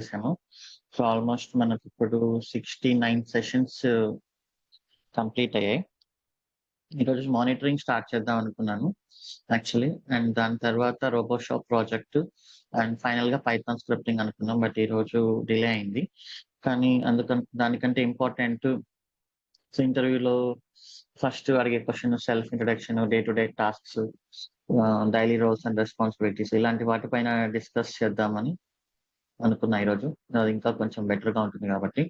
చేశాము. So almost మనకి ఇప్పుడు 69 సెషన్స్ కంప్లీట్ అయ్యాయి. ఈరోజు మానిటరింగ్ స్టార్ట్ చేద్దాం అనుకున్నాను యాక్చువల్లీ, అండ్ దాని తర్వాత రోబోషాప్ ప్రాజెక్ట్ అండ్ ఫైనల్ గా పైథాన్ స్క్రిప్టింగ్ అనుకున్నాం. బట్ ఈ రోజు డిలే అయింది. కానీ దానికంటే ఇంపార్టెంట్ ఇంటర్వ్యూలో ఫస్ట్ అడిగే question self introduction, day to day tasks, daily roles and responsibilities, ఇలాంటి వాటిపైన డిస్కస్ చేద్దామని అనుకున్నా ఈరోజు. అది ఇంకా కొంచెం బెటర్ గా ఉంటుంది కాబట్టి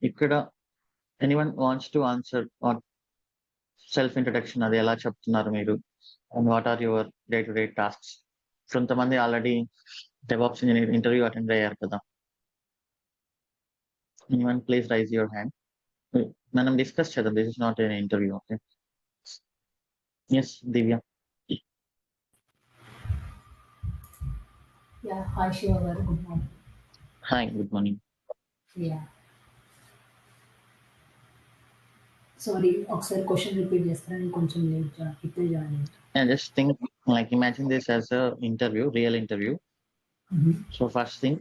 ఇక్కడ anyone wants to answer self introduction, అది ఎలా చెప్తున్నారు మీరు, and what are your day to day tasks? కొంతమంది already DevOps engineer interview attend అయ్యారు కదా. Anyone please raise your hand. మనం డిస్కస్ చేద్దాం. This is not an interview. Okay. Yes Divya. Yeah, hi Shiva garu, good morning. Hi, good morning. Yeah. Sorry, ఒకసారి question repeat చేస్తారని కొంచెం late ఇప్పుడే join అయ్యాను. Just think, like, imagine this as a interview, real interview. So first thing,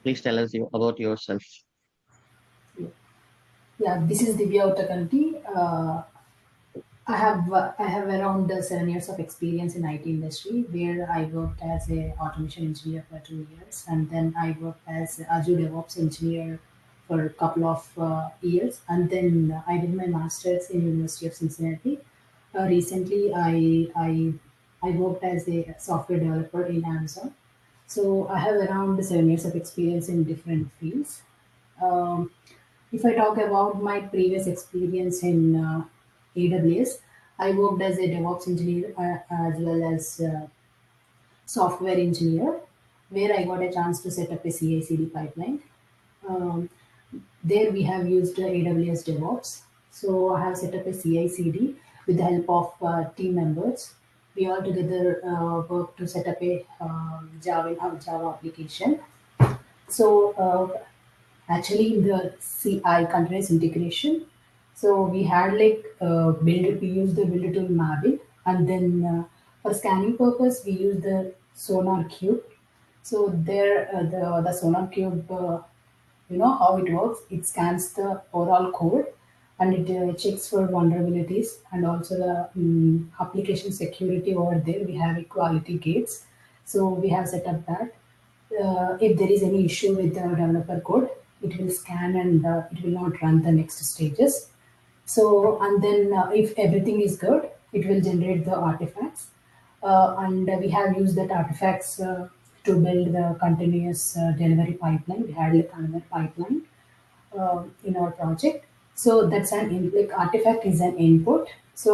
please tell us about yourself. Yeah, this is Divya Uttakanti. I have around 7 years of experience in IT industry, where I worked as a automation engineer for 2 years, and then I worked as Azure DevOps engineer for a couple of years, and then I did my masters in University of Cincinnati. Recently, I worked as a software developer in Amazon. So I have around 7 years of experience in different fields. Um, if I talk about my previous experience in AWS, I worked as a DevOps engineer as well as software engineer, where I got a chance to set up a CI/CD pipeline. Um, there we have used AWS DevOps. So I have set up a CI/CD with the help of team members. We all together work to set up a Java application. So actually in the CI continuous integration, so we had like we used the build tool Maven, and then for scanning purpose we use the Sonar Cube. So there the Sonar Cube, you know how it works. It scans the overall code and it checks for vulnerabilities and also the application security over there. We have equality gates. So we have set up that. If there is any issue with the developer code, it will scan and it will not run the next stages. So, and then if everything is good, it will generate the artifacts. And we have used that artifacts to build the continuous delivery pipeline. We had like another pipeline in our project. So that's like artifact is an input. So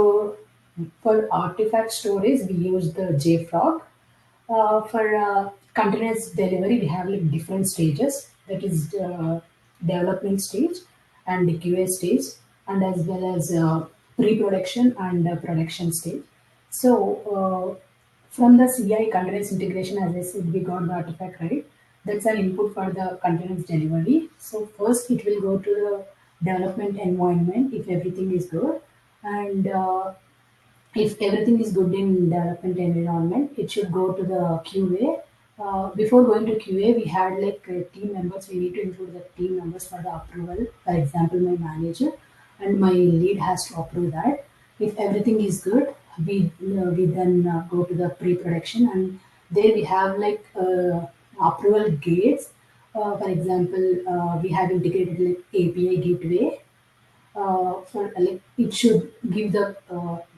for artifact storage, we use the JFrog. For continuous delivery, we have like different stages. That is development stage and the QA stage, and as well as pre-production and production stage. So from the CI continuous integration, as I said, we got the artifact, right? That's an input for the continuous delivery. So first it will go to the development environment if everything is good, and if everything is good in development environment, it should go to the QA. Before going to QA, we had like team members. We need to include the team members for the approval. For example, my manager and my lead has to approve that. If everything is good, we then go to the pre-production, and there we have like approval gates. For example, we have integrated like API gateway for like it should give the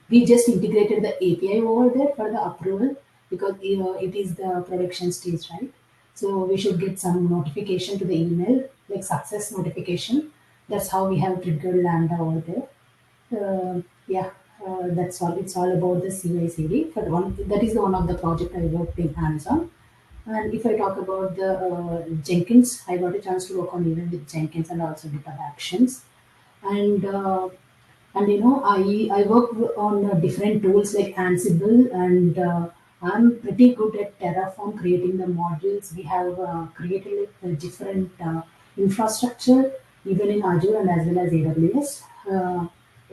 we just integrated the API over there for the approval because it is the production stage, right? So we should get some notification to the email like success notification. That's how we have triggered Lambda over there. Yeah, that's all. It's all about the CI/CD. For one, that is the one of the project I worked in Amazon. And if I talk about the Jenkins, I got a chance to work on even with Jenkins and also GitHub Actions. And and you know I work on different tools like Ansible, and I'm pretty good at Terraform, creating the modules. We have created like, a different infrastructure even in Azure and as well as AWS.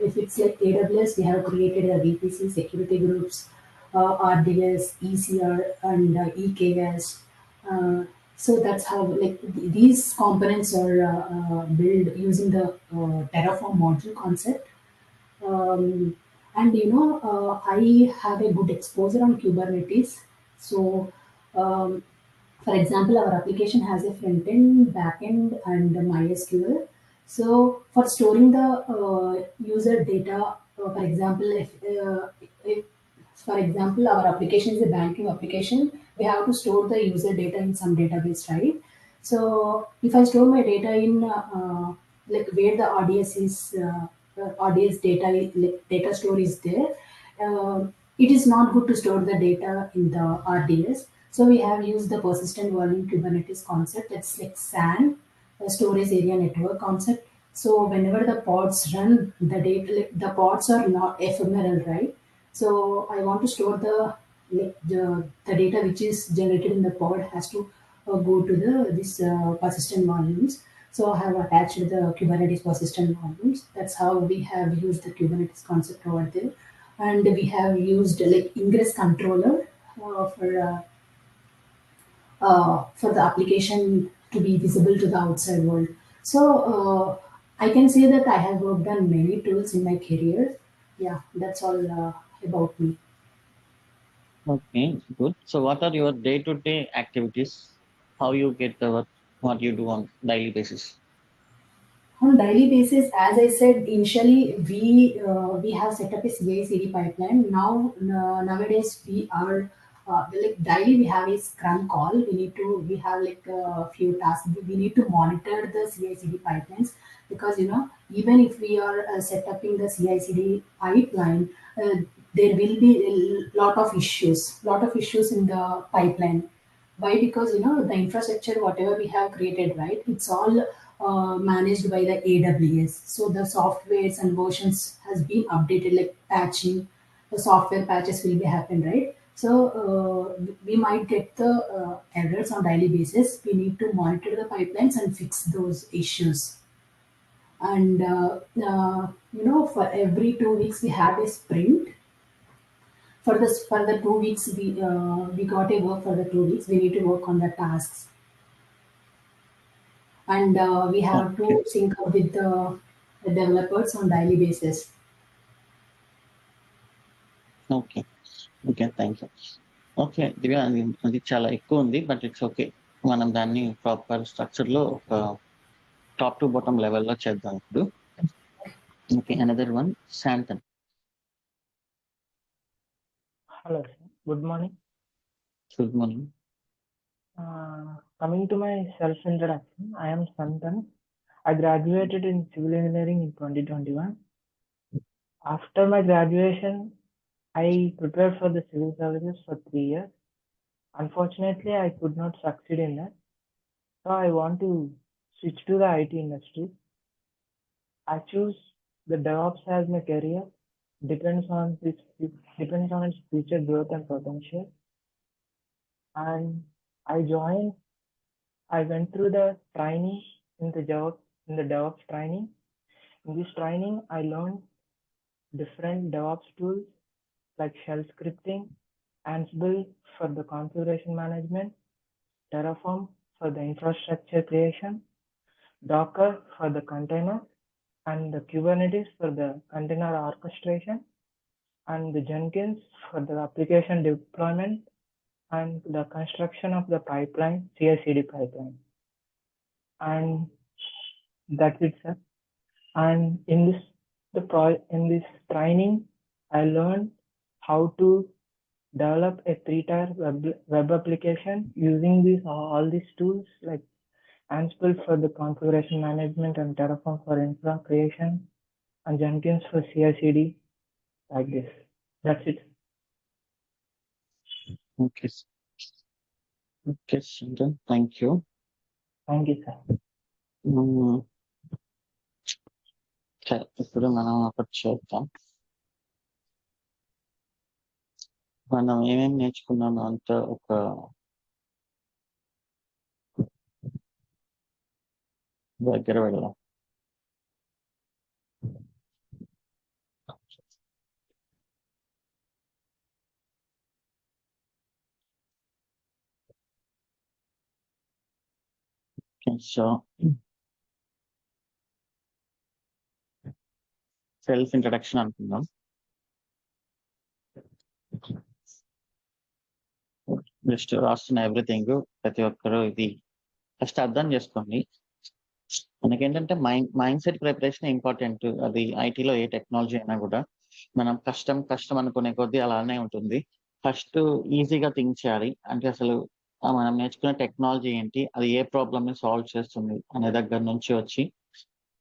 If it's like AWS, we have created a VPC security groups, RDS, ECR, and EKS. So that's how like these components are built using the Terraform module concept. um, and I have a good exposure on Kubernetes. So for example, our application has a front end, back end, and MySQL. So for storing the user data, for example, if for example our application is a banking application, we have to store the user data in some database, right? So if I store my data in like where the RDS is, RDS data, like data store is there, it is not good to store the data in the RDS. So we have used the persistent volume Kubernetes concept. That's like SAN, the storage area network concept. So whenever the pods run, the data, like the pods are not ephemeral, right? So I want to store the data which is generated in the pod has to go to the this persistent volumes. So I have attached the Kubernetes persistent volumes. That's how we have used the Kubernetes concept over there, and we have used like ingress controller for the application to be visible to the outside world. So I can say that I have worked on many tools in my career. Yeah, that's all about me. Okay, good. So what are your day-to-day activities? How you get the work, what you do on daily basis? On daily basis, as I said initially, we have set up a CI/CD pipeline. Nowadays we are like daily we have a Scrum call. We have like a few tasks. We need to monitor the CI/CD pipelines, because even if we are set up in the CI/CD pipeline, there will be a lot of issues in the pipeline. Why? Because the infrastructure whatever we have created, right, it's all managed by the AWS. So the softwares and versions has been updated, like patching. The software patches will be happen, right? So we might get the errors on daily basis. We need to monitor the pipelines and fix those issues. And for every 2 weeks we have a sprint. For the 2 weeks we got a work. For the 2 weeks we need to work on the tasks, and we have Okay, to sync up with the developers on daily basis. okay, okay, thank you. Okay, Divya, అది చాలా ఎక్కువ ఉంది, but it's okay. మనం దాన్ని proper structure లో ఒక top to bottom లెవెల్లో చేద్దాం ఇప్పుడు. Okay, another one, shantoon. Hello, sir. Good morning. Good morning. Coming to my self-introduction, I am Santan. I graduated in civil engineering in 2021. After my graduation, I prepared for the civil services for 3 years. Unfortunately, I could not succeed in that. So I want to switch to the IT industry. I choose the DevOps as my career. Depends on its future growth and potential. And I joined I went through the training in the DevOps training. In this training, I learned different DevOps tools like shell scripting, Ansible for the configuration management, Terraform for the infrastructure creation, Docker for the container, and the Kubernetes for the container orchestration, and the Jenkins for the application deployment and the construction of the pipeline, CI/CD pipeline. And that's it, sir. And in this training, I learned how to develop a three-tier web application using all these tools like Ansible for the configuration management and Terraform for infra creation and Jenkins for CI/CD, like this. That's it. Okay, okay shantoon, thank you. Thank you, sir. సరే, ఇప్పుడు మనం ఒకటి చేద్దాం. మనం ఏమేమి నేర్చుకున్నామో అంత ఒక దగ్గర వెళ్దాం. సో సెల్ఫ్ ఇంట్రడక్షన్ అనుకుందాం. జస్ట్ రాస్తున్న ఎవ్రీథింగ్ ప్రతి ఒక్కరు ఇది ఫస్ట్ అర్థం చేసుకోండి. మనకేంటంటే మైండ్ సెట్ ప్రిపరేషన్ ఇంపార్టెంట్. అది ఐటీలో ఏ టెక్నాలజీ అయినా కూడా మనం కష్టం అనుకునే కొద్దీ అలానే ఉంటుంది. ఫస్ట్ ఈజీగా థింక్ చేయాలి. అంటే అసలు మనం నేర్చుకునే టెక్నాలజీ ఏంటి, అది ఏ ప్రాబ్లమ్ ని సాల్వ్ చేస్తుంది అనే దగ్గర నుంచి వచ్చి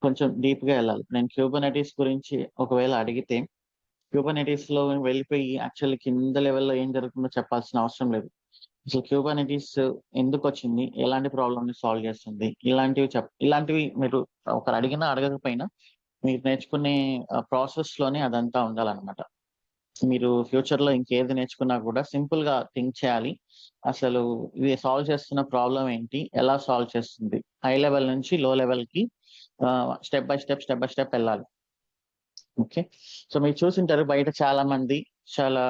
కొంచెం డీప్ గా వెళ్ళాలి. నేను క్యూబర్నెటిస్ గురించి ఒకవేళ అడిగితే క్యూబర్నెటిస్ లో వెళ్ళిపోయి యాక్చువల్లీ కింద లెవెల్లో ఏం జరుగుతుందో చెప్పాల్సిన అవసరం లేదు. అసలు క్యూబర్నెటిస్ ఎందుకు వచ్చింది, ఎలాంటి ప్రాబ్లమ్ ని సాల్వ్ చేస్తుంది, ఇలాంటివి మీరు ఒకరు అడిగినా అడగకపోయినా మీరు నేర్చుకునే ప్రాసెస్ లోనే అదంతా ఉండాలన్నమాట. మీరు ఫ్యూచర్ లో ఇంకేది నేర్చుకున్నా కూడా సింపుల్ గా థింక్ చేయాలి. అసలు ఇది సాల్వ్ చేస్తున్న ప్రాబ్లం ఏంటి, ఎలా సాల్వ్ చేస్తుంది, హై లెవెల్ నుంచి లో లెవెల్ కి స్టెప్ బై స్టెప్ వెళ్ళాలి. ఓకే, సో మీరు చూసింటారు బయట చాలా మంది చాలా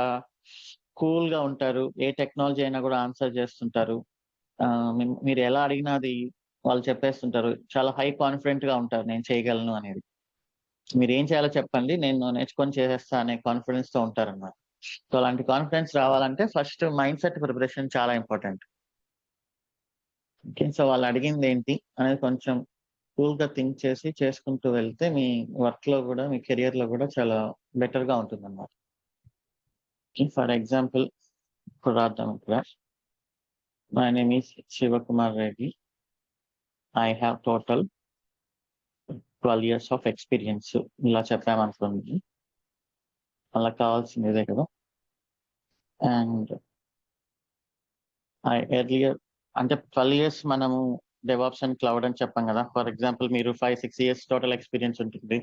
కూల్ గా ఉంటారు, ఏ టెక్నాలజీ అయినా కూడా ఆన్సర్ చేస్తుంటారు. మీరు ఎలా అడిగినా అది వాళ్ళు చెప్పేస్తుంటారు. చాలా హై కాన్ఫిడెంట్ గా ఉంటారు, నేను చేయగలను అనేది. మీరు ఏం చేయాలో చెప్పండి, నేను నేర్చుకొని చేసేస్తా అనే కాన్ఫిడెన్స్ తో ఉంటారన్నమాట. సో అలాంటి కాన్ఫిడెన్స్ రావాలంటే ఫస్ట్ మైండ్ సెట్ ప్రిపరేషన్ చాలా ఇంపార్టెంట్. ఓకే, సో వాళ్ళు అడిగింది ఏంటి అనేది కొంచెం కూల్ గా థింక్ చేసి చేసుకుంటూ వెళ్తే మీ వర్క్ లో కూడా మీ కెరియర్ లో కూడా చాలా బెటర్ గా ఉంటుంది అన్నమాట. ఫర్ ఎగ్జాంపుల్ ఇప్పుడు రాద్దాం ఇక్కడ. My name is Shivakumar Reddy. I have total 12 years of experience. ఇలా చెప్పామనుకోండి, అలా కావాల్సింది ఇదే కదా. అండ్ ఐ ఎర్లియర్ అంటే 12 years మనము డెవాప్స్ అండ్ క్లౌడ్ అని చెప్పాం కదా. ఫర్ ఎగ్జాంపుల్ మీరు 5-6 years టోటల్ ఎక్స్పీరియన్స్ ఉంటుంది,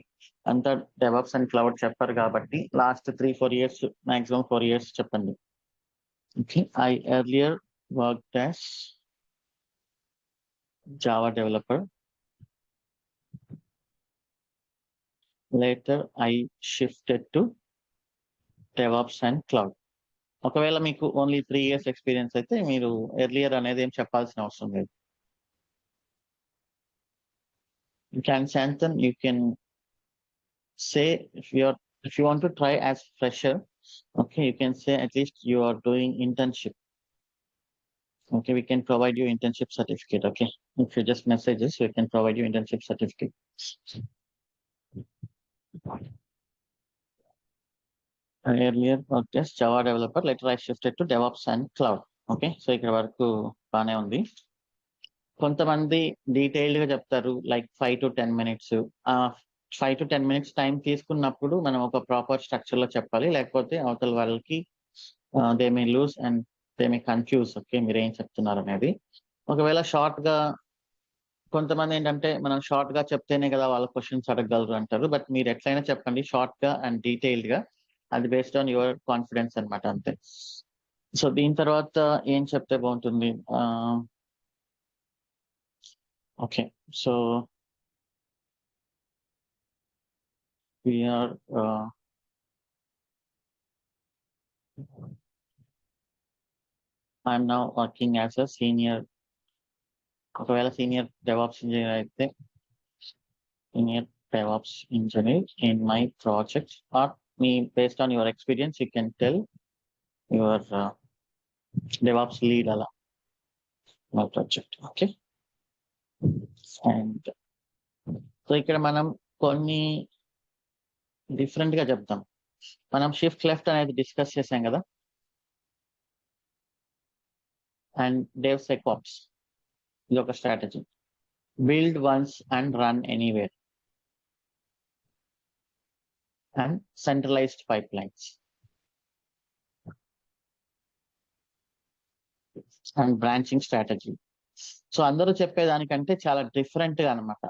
అంతా డెవాప్స్ అండ్ క్లౌడ్ చెప్పారు కాబట్టి లాస్ట్ 3-4 years, మాక్సిమం 4 years చెప్పండి. Okay, I earlier worked as Java developer. Later I shifted to DevOps and cloud. ఒకవేళ మీకు ఓన్లీ 3 years ఎక్స్పీరియన్స్ అయితే మీరు ఎర్లియర్ అనేది ఏం చెప్పాల్సిన అవసరం లేదు. You can Santhan, you can say if you want to try as fresher, okay, you can say at least you are doing internship. Okay, we can provide you internship certificate. Okay, if you just message us, we can provide you internship certificate. I earlier worked as Java developer, later I shifted to DevOps and cloud. Okay, so ఇక్కడ వరకు బానే ఉంది. కొంతమంది detailed గా చెప్తారు, like 5 to 10 minutes. 5 to 10 minutes time తీసుకున్నప్పుడు మనం ఒక ప్రాపర్ స్ట్రక్చర్ లో చెప్పాలి, లేకపోతే అవతల వాళ్ళకి they may lose and they may confuse. Okay, మీరు ఏం చెప్తున్నారు అనేది. ఒకవేళ షార్ట్ గా, కొంతమంది ఏంటంటే మనం షార్ట్ గా చెప్తేనే కదా వాళ్ళ క్వశ్చన్స్ అడగగలరు అంటారు. బట్ మీరు ఎట్లయినా చెప్పండి షార్ట్ గా అండ్ డీటెయిల్డ్ గా, అది బేస్డ్ ఆన్ యువర్ కాన్ఫిడెన్స్ అనమాట, అంతే. సో దీని తర్వాత ఏం చెప్తే బాగుంటుంది? Okay, so I'm now working as a senior. ఒకవేళ సీనియర్ డెవాప్స్ ఇంజనీర్ అయితే senior DevOps engineer in my project, or based on your experience, you can tell your DevOps lead ala my project. Okay, and so ఇక్కడ మనం కొన్ని different గా చెప్తాం. మనం shift left అనేది discuss చేసాం కదా, అండ్ DevSecOps ఇది ఒక strategy. Build once and run anywhere, and centralised pipelines, and branching strategy. So అందరూ చెప్పేదానికంటే చాలా డిఫరెంట్ గా అనమాట,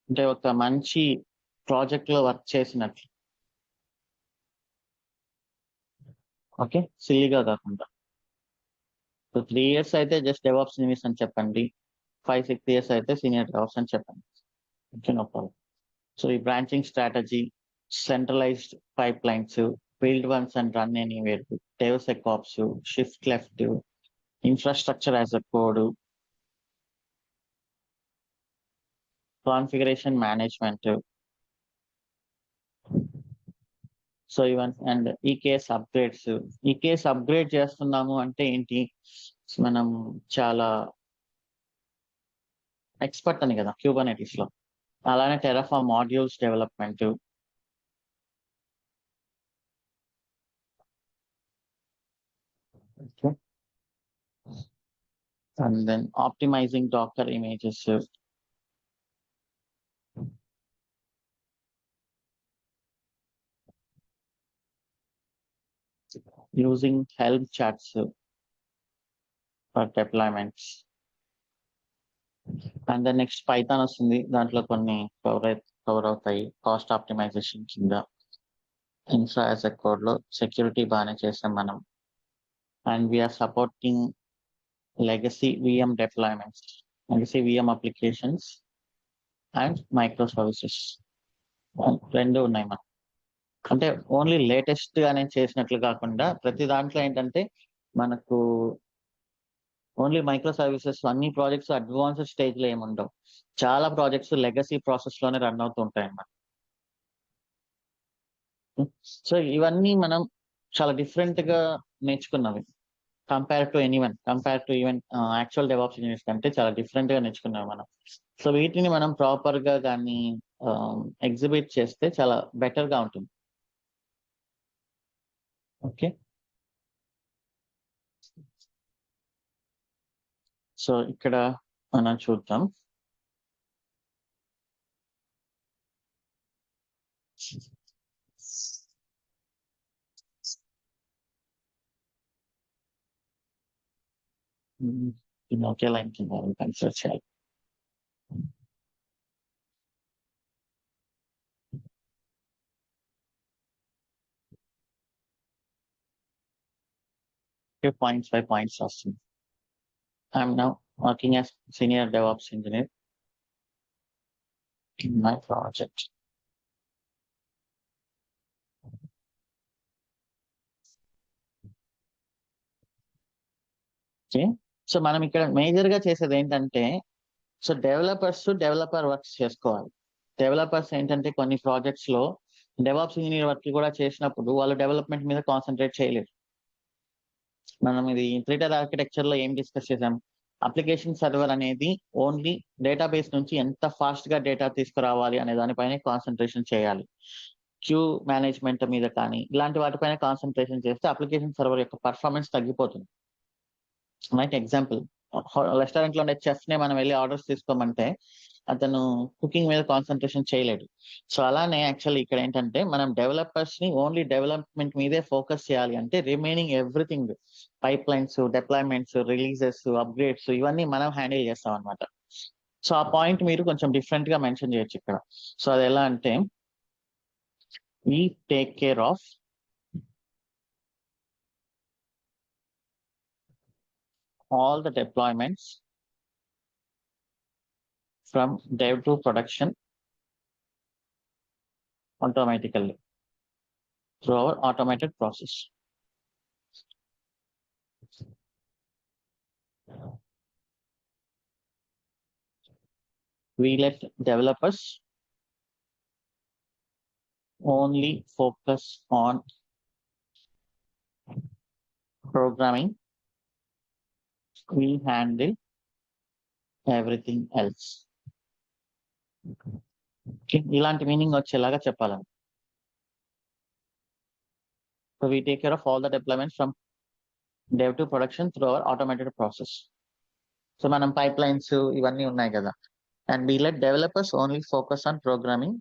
అంటే ఒక మంచి ప్రాజెక్ట్ లో వర్క్ చేసినట్లు. ఓకే, సిల్లీగా కాకుండా. సో 3 years అయితే జస్ట్ డెవాప్స్ ఇంజనీర్స్ అని చెప్పండి, 5-6 years అయితే సీనియర్ డెవాప్స్ అని చెప్పండి. Okay, no problem. సో ఈ branching strategy, centralised pipe lines, build once and run anywhere, DevSecOps, shift left, infrastructure as a code, configuration management, so even and ఈ case upgrade చేస్తున్నాము అంటే ఏంటి, మనం చాలా ఎక్స్పర్ట్ అని కదా క్యూబర్నెటిస్ లో. అలానే Terraform modules development, and then optimizing Docker images, using help charts for deployments. And then next Python వస్తుంది, దాంట్లో కొన్ని కవర్ అవుతాయి కాస్ట్ ఆప్టిమైజేషన్ కింద. ఇన్ఫ్రా యాజ్ ఎ కోడ్ లో సెక్యూరిటీ బాగానే చేసాం మనం. And we're supporting legacy VM deployments, legacy VM applications and microservices రెండు ఉన్నాయి మనం. అంటే ఓన్లీ లేటెస్ట్ గానే చేసినట్లు కాకుండా ప్రతి దాంట్లో ఏంటంటే మనకు ఓన్లీ మైక్రో సర్వీసెస్ అన్ని ప్రాజెక్ట్స్ అడ్వాన్స్డ్ స్టేజ్ లో ఏముండవు. చాలా ప్రాజెక్ట్స్ లెగసీ ప్రాసెస్ లోనే రన్ అవుతూ ఉంటాయి అన్నమాట. సో ఇవన్నీ మనం చాలా డిఫరెంట్ గా నేర్చుకున్నవి compare to even actual DevOps engineers కంటే చాలా డిఫరెంట్ గా నేర్చుకున్నాం మనం. సో వీటిని మనం ప్రాపర్ గా దాన్ని ఎగ్జిబిట్ చేస్తే చాలా బెటర్ గా ఉంటుంది. ఓకే, సో ఇక్కడ మనం చూద్దాం. ఒకే లైన్ కింద కన్సిడర్ చేయాలి. Points by points వస్తుంది. I'm now working as senior DevOps engineer in my project. Okay, so మనం ఇక్కడ మేజర్ గా చేసేది ఏంటంటే, సో డెవలపర్ వర్క్స్ చేసుకోవాలి. డెవలపర్స్ ఏంటంటే కొన్ని ప్రాజెక్ట్స్ లో డెవాప్స్ ఇంజనీర్ వర్క్ కూడా చేసినప్పుడు వాళ్ళు డెవలప్మెంట్ మీద కాన్సన్ట్రేట్ చేయలేరు. మనం ఇది థ్రెటెడ్ ఆర్కిటెక్చర్ లో ఏం డిస్కస్ చేసాం, అప్లికేషన్ సర్వర్ అనేది ఓన్లీ డేటాబేస్ నుంచి ఎంత ఫాస్ట్ గా డేటా తీసుకురావాలి అనే దానిపైన కాన్సన్ట్రేషన్ చేయాలి. క్యూ మేనేజ్మెంట్ మీద కానీ ఇలాంటి వాటిపైన కాన్సన్ట్రేషన్ చేస్తే అప్లికేషన్ సర్వర్ యొక్క పర్ఫార్మెన్స్ తగ్గిపోతుంది. రైట్, ఎగ్జాంపుల్ రెస్టారెంట్ లో ఉండే చెఫ్ నే మనం వెళ్ళి ఆర్డర్స్ తీసుకోమంటే అతను కుకింగ్ మీద కాన్సన్ట్రేషన్ చేయలేడు. సో అలానే యాక్చువల్లీ ఇక్కడ ఏంటంటే మనం డెవలపర్స్ ని ఓన్లీ డెవలప్మెంట్ మీదే ఫోకస్ చేయాలి అంటే remaining everything pipe lines, deployments, releases, upgrades ఇవన్నీ మనం హ్యాండిల్ చేస్తాం అనమాట. సో ఆ పాయింట్ మీరు కొంచెం డిఫరెంట్ గా మెన్షన్ చేయొచ్చు ఇక్కడ. సో అది ఎలా అంటే we take care of all the deployments from dev to production automatically through our automated process. We let developers only focus on programming. We handle everything else. ఇలాంటి meaning వచ్చేలాగా చెప్పాలని. So we take care of all the deployments from dev to production through our automated process. So మనం pipe lines ఇవన్నీ ఉన్నాయి కదా, and we let developers only focus on programming.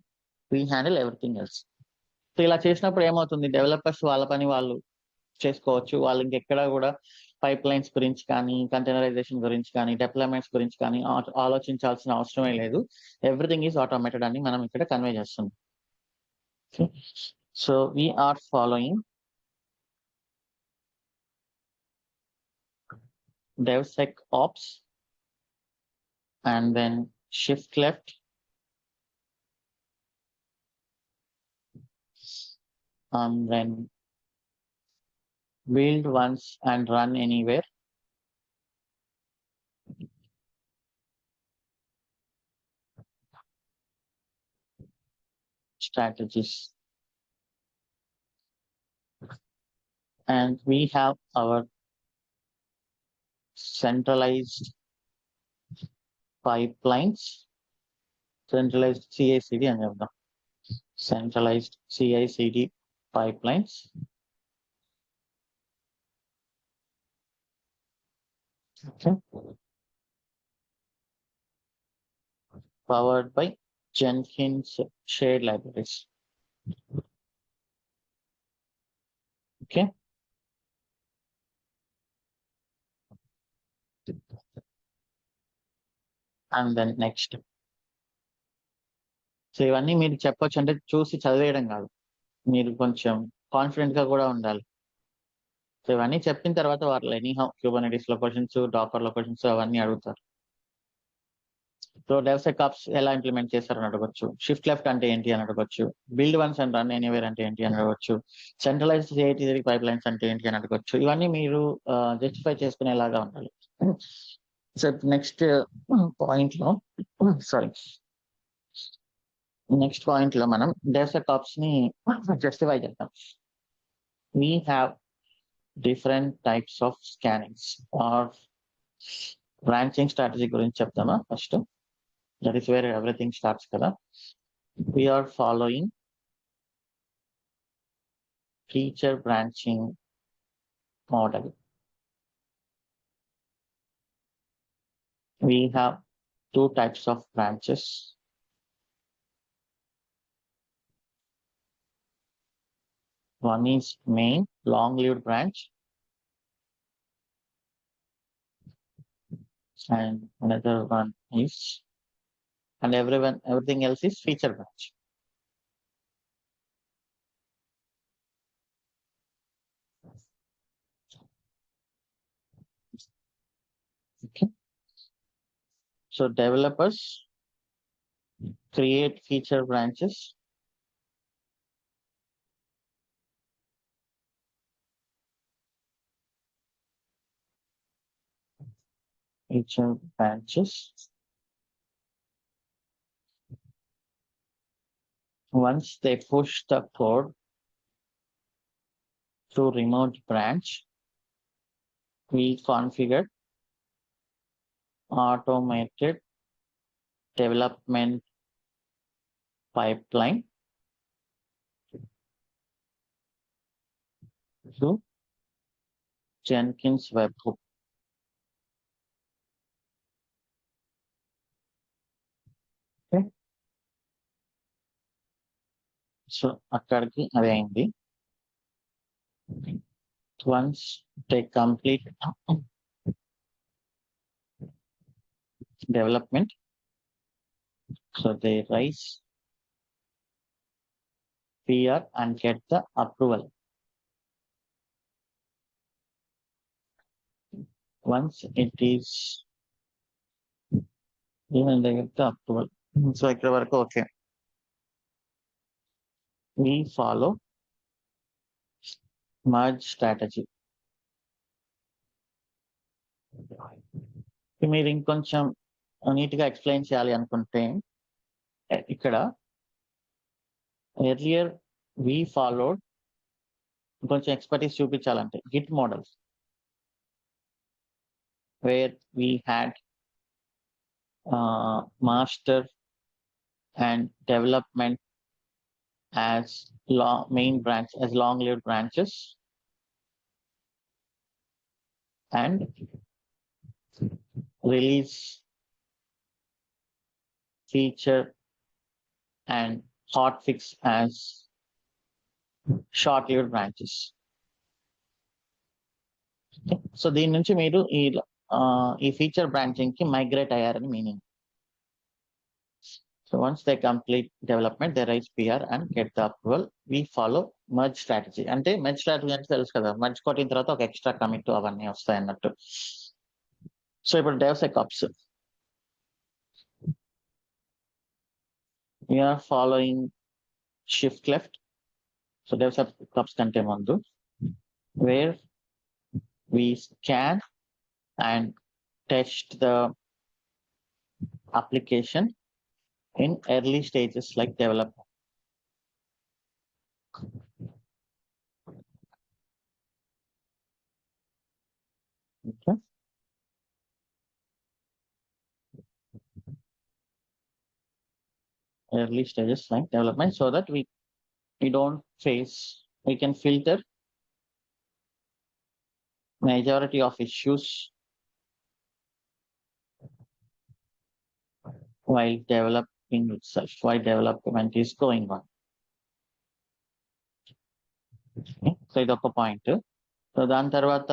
We handle everything else. So ఇలా చేసినప్పుడు ఏమవుతుంది, developers వాళ్ళ పని వాళ్ళు చేసుకోవచ్చు. వాళ్ళు ఇంకెక్కడ కూడా పైప్ లైన్స్ గురించి కానీ, కంటైనరైజేషన్ గురించి కానీ, డిప్లాయ్మెంట్స్ గురించి కానీ ఆలోచించాల్సిన అవసరమే లేదు. ఎవ్రీథింగ్ ఈజ్ ఆటోమేటెడ్ అని మనం ఇక్కడ కన్వే చేస్తున్నాం. So we're following DevSecOps and then shift left and then build once and run anywhere. strategies. And we have our centralized pipelines, centralized CI/CD అని చెప్దాం. Centralized CI/CD pipelines. Okay. Powered by Jenkins shared libraries. Okay. And then next. So ఇవన్నీ మీరు చెప్పొచ్చు అంటే చూసి చదివేయడం కాదు, మీరు కొంచెం కాన్ఫిడెంట్ గా కూడా ఉండాలి. సో ఇవన్నీ చెప్పిన తర్వాత వాళ్ళు ఎనీహౌ క్యూబర్నెటిస్ లో క్వశ్చన్స్, డాకర్ లో క్వశ్చన్స్ అవన్నీ అడుగుతారు. సో డెవ్సెకాప్స్ ఎలా ఇంప్లిమెంట్ చేస్తారని అడగొచ్చు, షిఫ్ట్ లెఫ్ట్ అంటే ఏంటి అని అడగొచ్చు, build once and run anywhere అంటే ఏంటి అని అడగొచ్చు, సెంట్రలైజ్డ్ CI/CD పైప్ లైన్స్ అంటే ఏంటి అని అడగొచ్చు. ఇవన్నీ మీరు జస్టిఫై చేసుకునేలాగా ఉండాలి. సో నెక్స్ట్ పాయింట్ లో నెక్స్ట్ పాయింట్ లో మనం డెవ్సెకాప్స్ ని జస్టిఫై చేద్దాం. We have different types of scannings or branching strategy గురించి చెప్తామా first. That is where everything starts కదా. We are following feature branching model. We have two types of branches. One is main long-lived branch and another one is, and everything else is feature branch. Okay. So developers create feature branches once they push the code through remote branch, we configure automated development pipeline through Jenkins webhook. Okay. So అక్కడికి అదే అయింది. Once they complete development, so they raise PR and get the approval. Once it is even they get the approval, so ఇక్కడ వరకు okay. We follow merge strategy. మీరు ఇంకొంచెం neat గా explain చేయాలి అనుకుంటే ఇక్కడ ఎర్లియర్ వి ఫాలోడ్, కొంచెం expertise చూపించాలంటే Git models where we had master and development as main branch, as long-lived branches, and release feature and hotfix as short-lived branches. So దీని నుంచి మీరు ఈ ఫీచర్ బ్రాంచింగ్ కి మైగ్రేట్ అయ్యారని meaning. So once they complete development, they raise PR and get the approval. We follow merge strategy. అంటే merge strategy అంటే తెలుసు కదా, merge కొట్టిన తర్వాత ఒక ఎక్స్ట్రా కమిట్ అవన్నీ వస్తాయి అన్నట్టు. సో ఇప్పుడు DevSecOps. We are following shift left. So DevSecOps కంటే ముందు where we scan and test the application in early stages like development. Okay. Early stages like development, so that we can filter majority of issues while developing itself, while development is going on. Okay. So ఇదొక point. So దాని తర్వాత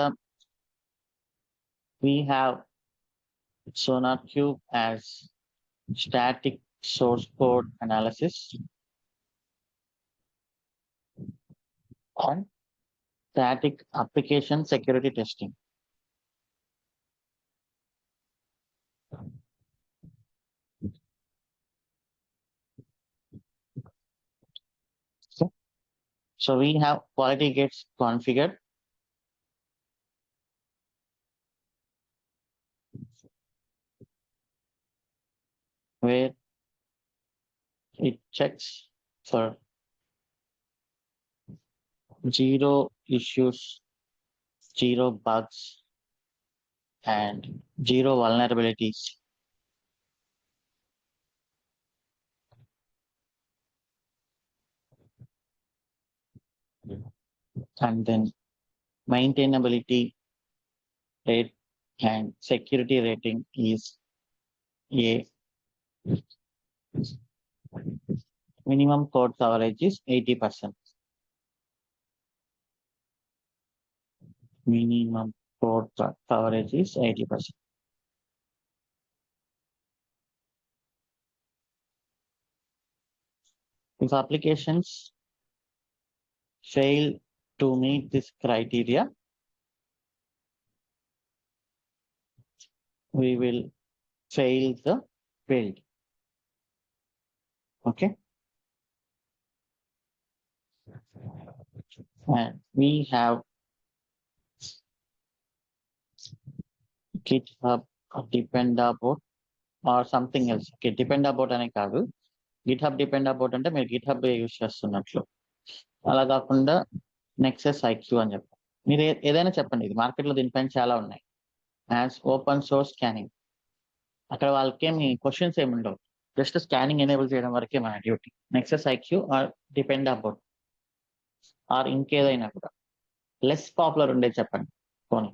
we have Sonar Cube as static source code analysis and static application security testing. So we have quality gates configured. Where it checks for zero issues, zero bugs, and zero vulnerabilities. And then maintainability rate and security rating is a minimum code coverage is 80%. Minimum code coverage is 80%. If applications fail to meet this criteria, we will fail the build. Okay. And we have GitHub depend about or something else. Okay, depend about అనే కాదు, GitHub depend about అంటే మీరు GitHub use చేస్తున్నట్లు. అలా కాకుండా Nexus IQ అని చెప్పండి. మీరు ఏదైనా చెప్పండి, ఇది మార్కెట్లో దీనిపైన చాలా ఉన్నాయి. యాజ్ ఓపెన్ సోర్స్ స్కానింగ్, అక్కడ వాళ్ళకేమి క్వశ్చన్స్ ఏమి ఉండవు, జస్ట్ స్కానింగ్ ఎనేబుల్ చేయడం వరకే మన duty. Nexus IQ or Dependabot or ఇంకేదైనా కూడా లెస్ పాపులర్ ఉండేది చెప్పండి పోనీ.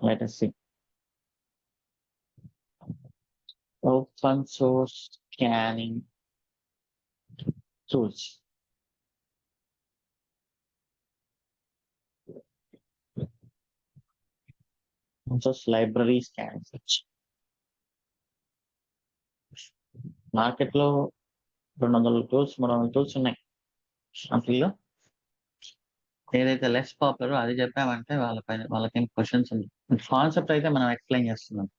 Let us see. Open source scanning tools. Just library scans. మార్కెట్లో 200 టూల్స్ 300 టూల్స్ ఉన్నాయి. అందులో ఏదైతే లెస్ పాపులర్ అది చెప్పామంటే వాళ్ళకేం క్వశ్చన్స్ ఉంది. కాన్సెప్ట్ అయితే మనం ఎక్స్ప్లెయిన్ చేస్తున్నాం.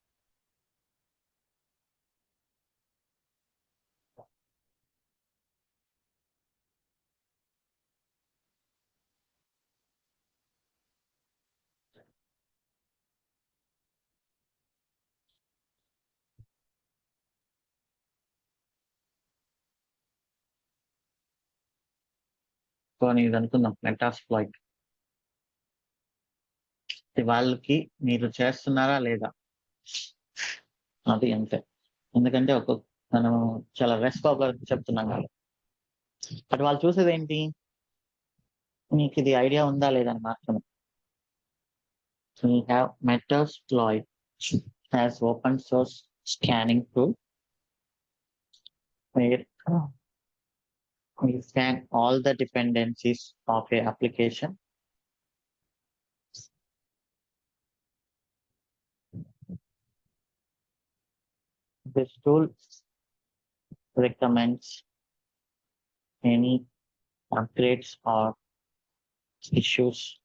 పోనీ ఇది అనుకుందాం, మెటాస్ప్లాయిట్. వాళ్ళకి మీరు చేస్తున్నారా లేదా అది అంతే. ఎందుకంటే మనం చాలా లెస్ పాపులర్ చెప్తున్నాం కాబట్టి. బట్ వాళ్ళు చూసేది ఏంటి, మీకు ఇది ఐడియా ఉందా లేదని మాత్రమే. We have Metasploit as open source scanning tool where we scan all the dependencies of a application. This tool recommends any upgrades or issues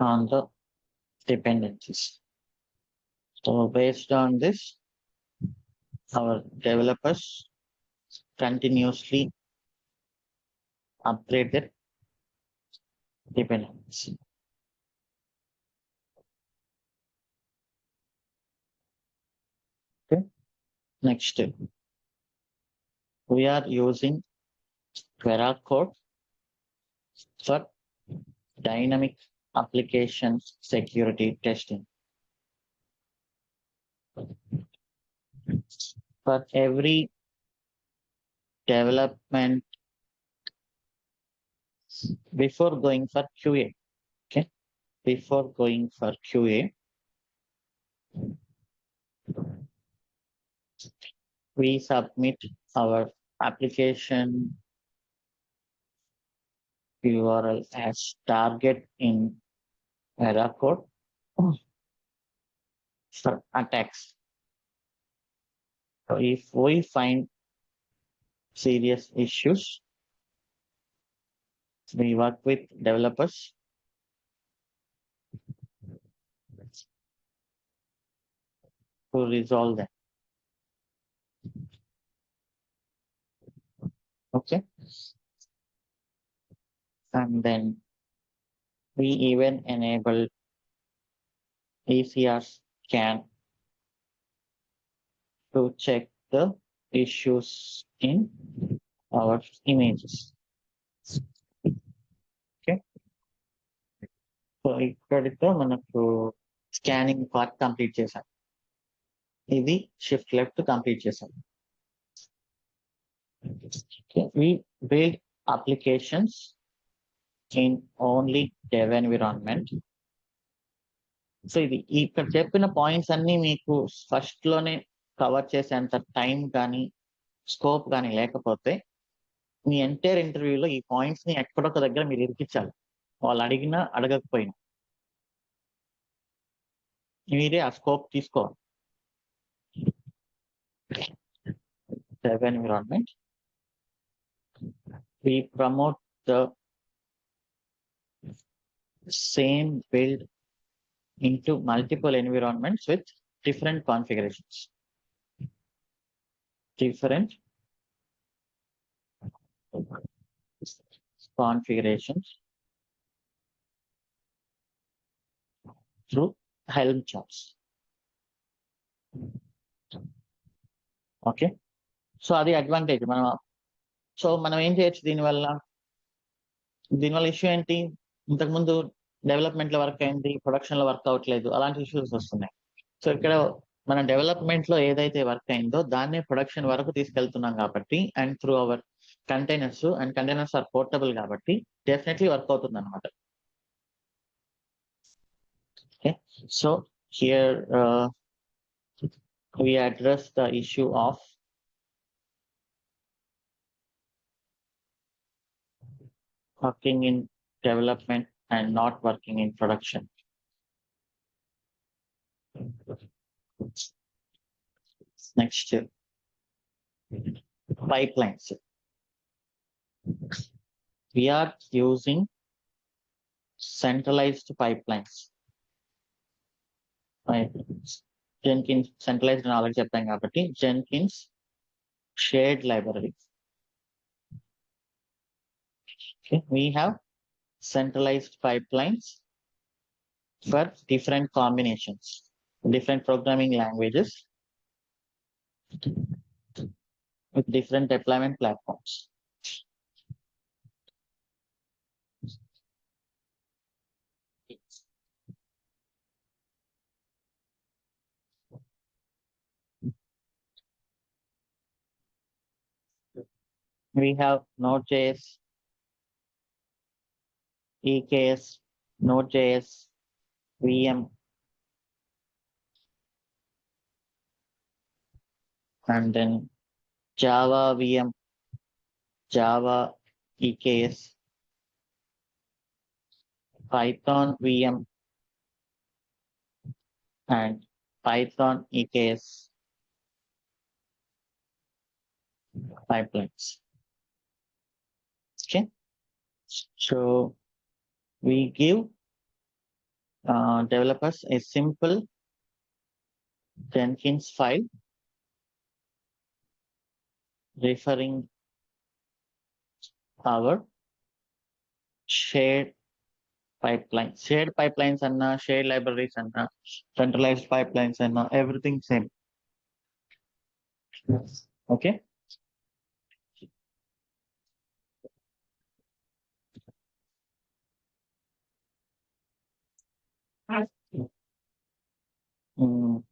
on the dependencies. So based on this, our developers continuously upgrade their dependencies. Okay. Next, we are using Veracode for dynamic application security testing. For every development before going for QA, okay? Before going for QA, we submit our application URL as target in Veracode for attacks. So if we find serious issues, we work with developers to resolve them. Okay. And then we even enable ECR scan to check the issues in our images. Okay. So ఇక్కడితో మనకు scanning part complete చేశాం. ఇది shift left complete చేశాం. We build applications in only dev environment. So ఇది ఇక్కడ చెప్పిన points అన్ని మీకు ఫస్ట్ లోనే కవర్ చేసేంత టైం కానీ స్కోప్ కానీ లేకపోతే మీ ఎంటైర్ ఇంటర్వ్యూలో ఈ పాయింట్స్ ని ఎక్కడొక దగ్గర మీరు ఇరికించాలి. వాళ్ళు అడిగినా అడగకపోయినా మీరే ఆ స్కోప్ తీసుకోవాలి. Dev environment, we promote the same build into multiple environments with different configurations. Different configurations through Helm charts. Okay. So అది అడ్వాంటేజ్. మనం ఏం చేయొచ్చు దీనివల్ల ఇష్యూ ఏంటి? ఇంతకుముందు డెవలప్మెంట్ లో వర్క్ అయింది, ప్రొడక్షన్ లో వర్క్ అవ్వట్లేదు, అలాంటి ఇష్యూస్ వస్తున్నాయి. సో ఇక్కడ మన డెవలప్మెంట్ లో ఏదైతే వర్క్ అయిందో దాన్నే ప్రొడక్షన్ వరకు తీసుకెళ్తున్నాం కాబట్టి, and through our containers, and containers are portable కాబట్టి డెఫినెట్లీ వర్క్ అవుతుంది అనమాట. Okay. So here we address the issue of working in development and not working in production. Next, pipelines. We are using centralized pipelines. Jenkins centralized అని already చెప్పాం కాబట్టి Jenkins shared library. Okay. We have centralized pipelines for different combinations, different programming languages with different deployment platforms. We have Node.js, EKS, Node.js, VM, and then Java VM, Java EKS, Python VM, and Python EKS pipelines. Okay. So we give developers a simple Jenkins file referring our shared pipelines. Shared pipelines and shared libraries and centralized pipelines and everything same. Okay.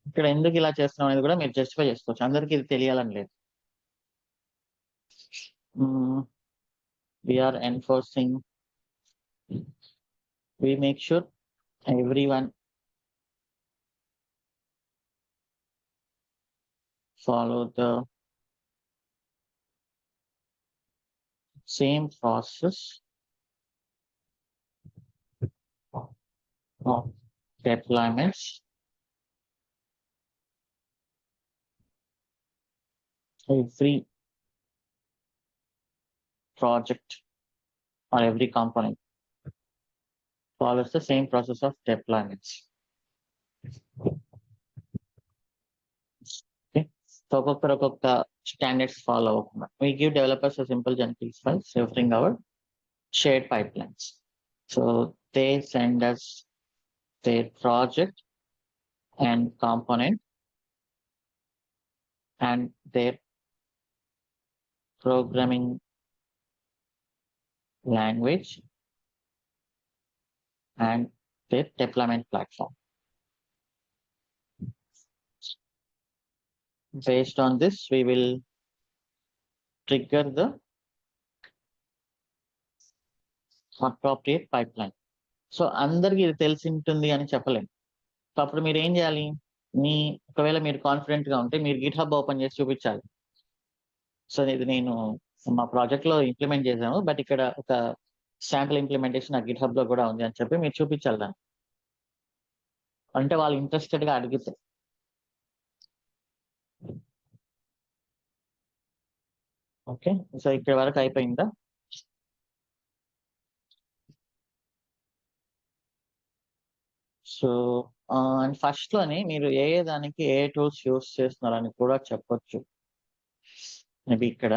ఇక్కడ ఎందుకు ఇలా చేస్తున్నాం అనేది కూడా మీరు justify చేసుకోవచ్చు. అందరికీ ఇది తెలియాలని లేదు. We are enforcing, we make sure everyone follow the same process of deployments every project or every component follows the same process of deployments. Okay, so ఒక్కొక్క standards follow అవ్వకుండా. We give developers a simple Jenkins files referring our shared pipelines. So they send us their project and component and their programming language and their deployment platform. Based on this, we will trigger the appropriate pipeline. So అందరికి ఇది తెలిసి ఉంటుంది అని చెప్పలేము. So అప్పుడు మీరు ఏం చేయాలి? ఒకవేళ మీరు కాన్ఫిడెంట్ గా ఉంటే మీరు గిట్ హబ్ ఓపెన్ చేసి చూపించాలి. సో ఇది నేను మా ప్రాజెక్ట్ లో ఇంప్లిమెంట్ చేశాను, బట్ ఇక్కడ ఒక శాంపుల్ ఇంప్లిమెంటేషన్ ఆ గిట్ హబ్ లో కూడా ఉంది అని చెప్పి మీరు చూపించాలి దాన్ని. అంటే వాళ్ళు ఇంట్రెస్టెడ్ గా అడిగితే. ఓకే, సో ఇక్కడ వరకు అయిపోయిందా? సో అండ్ ఫస్ట్ లోనే మీరు ఏ దానికి ఏ టూల్స్ యూస్ చేస్తున్నారని కూడా చెప్పొచ్చు. మేబీ ఇక్కడ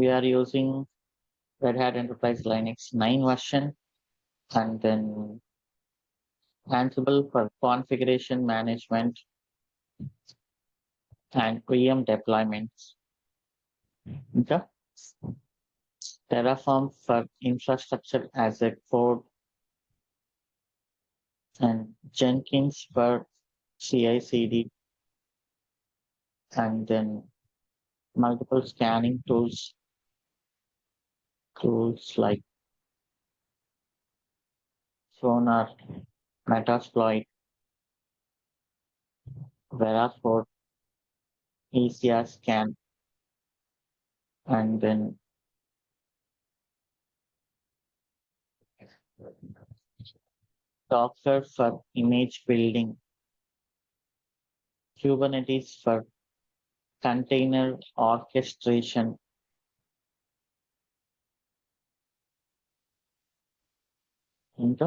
we're using Red Hat Enterprise Linux 9 version, and then Ansible for configuration management and VM deployments. Okay. Terraform for infrastructure as a code, and Jenkins for CI/CD, and then multiple scanning tools like Sonar, Metasploit, Verafort, ECR Scan, and then Docker for image building, Kubernetes for container orchestration, ఇంకా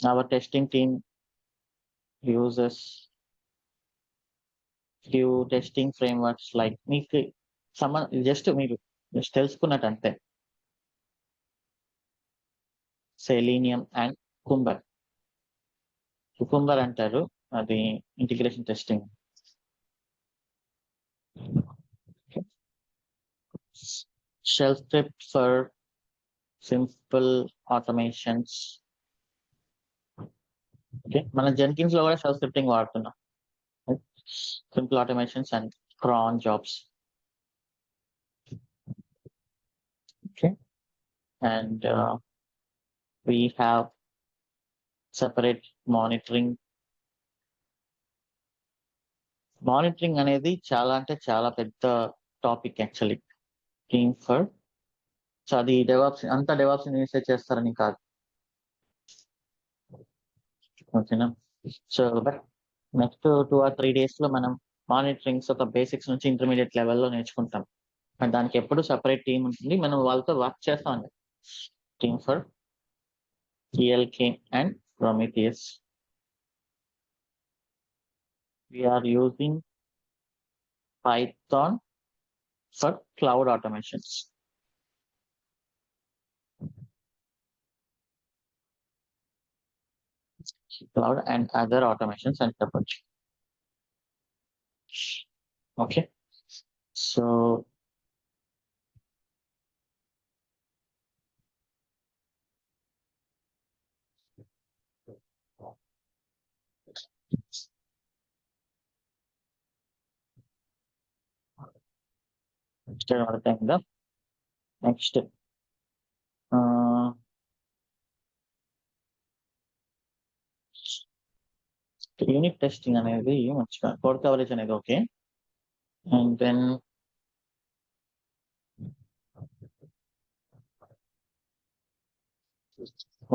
our testing team uses few testing frameworks like మీకు మీరు just తెలుసుకున్నట్టు అంతే. Selenium and Cucumber అంటారు, అది integration testing. Shell script for simple automations. Okay, మన Jenkins లో కూడా shell scripting వాడుతున్నాం. Simple automations and cron jobs. Okay, and we have separate monitoring. Monitoring అనేది చాలా పెద్ద topic actually. Team for, so అది డెవాప్స్ అంతా డెవాప్స్ యూస్ చేస్తారని కాదు. ఓకేనా? So but next 2 or 3 days లో మనం మానిటరింగ్స్ ఒక బేసిక్స్ నుంచి ఇంటర్మీడియట్ లెవెల్లో నేర్చుకుంటాం. అండ్ దానికి ఎప్పుడు సెపరేట్ టీమ్ ఉంటుంది, మనం వాళ్ళతో వర్క్ చేస్తాం. Team for ELK and Prometheus. We are using Python for cloud automations. Cloud and other automations and Apache. Okay, so అర్థమైందా? నెక్స్ట్ యూనిట్ టెస్టింగ్ అనేది మంచిగా, కోడ్ కవరేజ్ అనేది okay. And then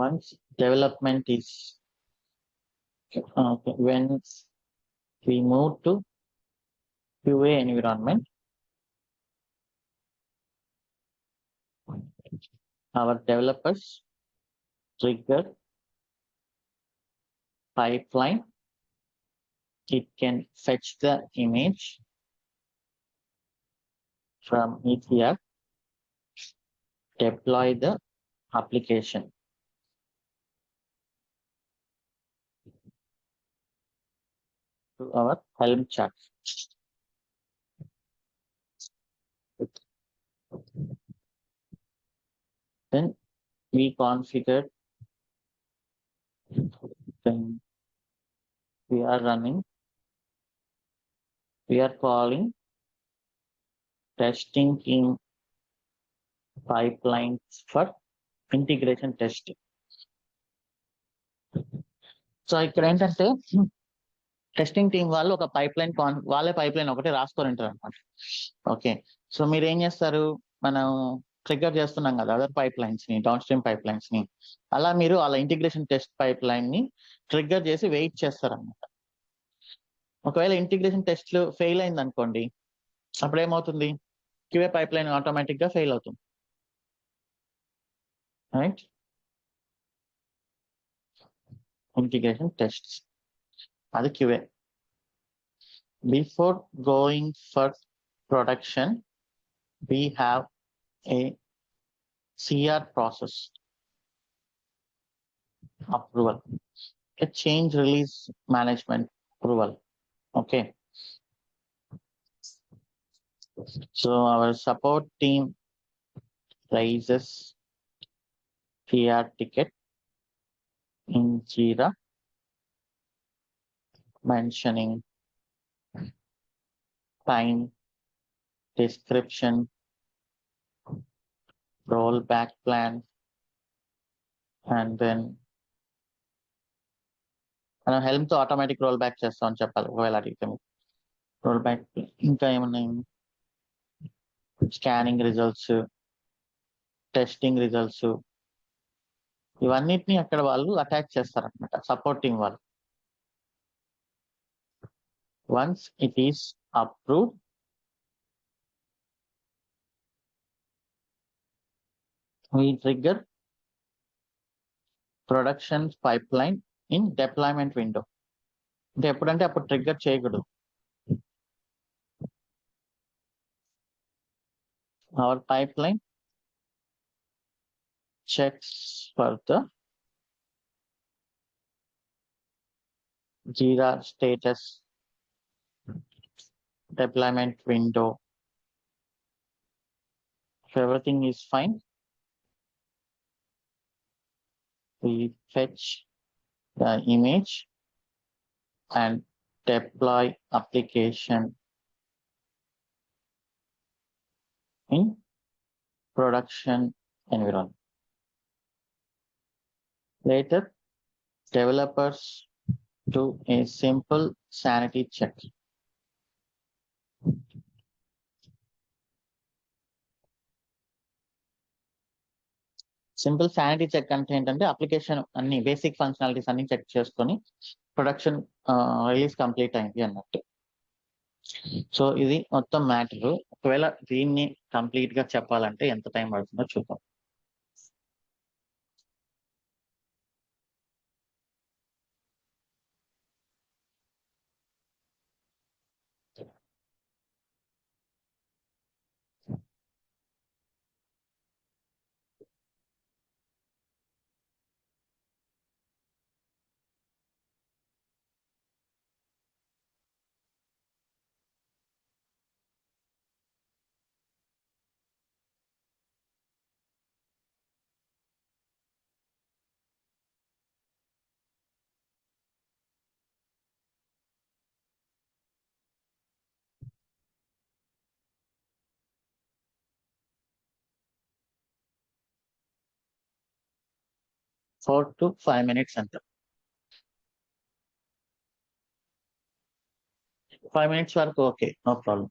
once development is when we move to QA environment, our developers trigger pipeline. It can fetch the image from ETL, deploy the application to our Helm chart. Then we configure, then we are running, we are calling testing in pipelines for integration testing. So ఇక్కడ ఏంటంటే testing team వాళ్ళు ఒక వాళ్ళే pipe line ఒకటి రాసుకొని ఉంటారు అనమాట. Okay, so మీరు ఏం చేస్తారు, మనం ట్రిగ్గర్ చేస్తున్నాం కదా అదర్ పైప్ లైన్స్ ని, డౌన్ స్ట్రీమ్ పైప్ లైన్స్ ని, అలా మీరు అలా ఇంటిగ్రేషన్ టెస్ట్ పైప్ లైన్ ని ట్రిగ్గర్ చేసి వెయిట్ చేస్తారు అనమాట. ఒకవేళ ఇంటిగ్రేషన్ టెస్ట్లు ఫెయిల్ అయింది అనుకోండి, అప్పుడు ఏమవుతుంది, క్యూఏ పైప్ లైన్ ఆటోమేటిక్ గా ఫెయిల్ అవుతుంది, రైట్? ఇంటిగ్రేషన్ టెస్ట్ అది QA. Before going for production, we have a CR process approval, a change release management approval. Okay, so our support team raises PR ticket in Jira mentioning time, description, rollback plan, and then మనం helm తో automatic roll back చేస్తామని చెప్పాలి ఒకవేళ అడిగితే. Roll back ఇంకా ఏమున్నాయి, scanning results, testing results, ఇవన్నిటిని అక్కడ వాళ్ళు అటాచ్ చేస్తారనమాట సపోర్టింగ్ వాళ్ళు. Once it is approved, we trigger production pipe line in deployment window. అంటే ఎప్పుడంటే అప్పుడు ట్రిగ్గర్ చేయకూడదు. Our pipeline checks for the Jira status, deployment window. If everything is fine, we fetch the image and deploy application in production environment. Later, developers do a simple sanity check. Simple sanity check అంటే ఏంటంటే application అన్ని basic functionalities అన్ని check చేసుకొని production release complete అయింది అన్నట్టు. So ఇది మొత్తం matter. ఒకవేళ దీన్ని కంప్లీట్ గా చెప్పాలంటే ఎంత టైం పడుతుందో చూద్దాం. 4 to 5 minutes అంట. 5 minutes వరకు ఓకే, నో ప్రాబ్లం.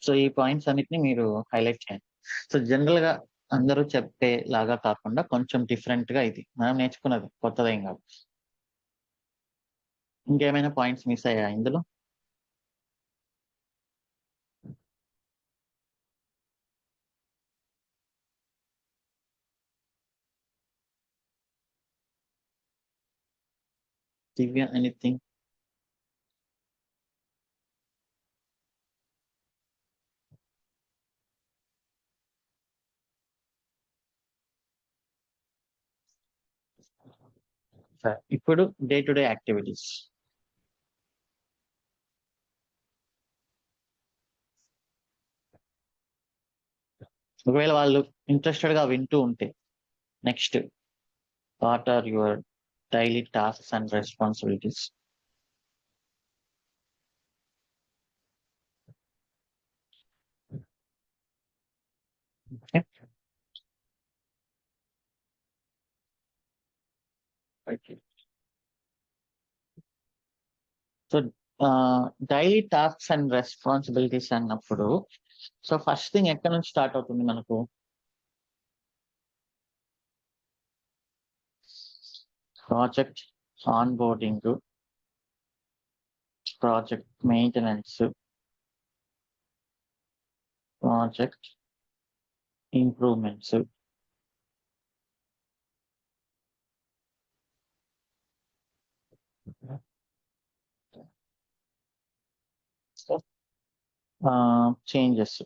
సో ఈ పాయింట్స్ అన్నిటిని మీరు హైలైట్ చేయండి. సో జనరల్ గా అందరూ చెప్పే లాగా కాకుండా కొంచెం డిఫరెంట్ గా ఇది మనం నేర్చుకున్నది, కొత్తదేం కాదు. ఇంకేమైనా పాయింట్స్ మిస్ అయ్యా ఇందులో? దివ్య, ఎనీథింగ్? ఇప్పుడు డే టు డే యాక్టివిటీస్. ఒకవేళ వాళ్ళు ఇంట్రెస్టెడ్ గా వింటూ ఉంటే, next what are your daily tasks and responsibilities? So daily tasks and responsibilities అన్నప్పుడు, సో ఫస్ట్ థింగ్ ఎక్కడి నుంచి స్టార్ట్ అవుతుంది మనకు? Project onboarding, project maintenance, project improvements, changes,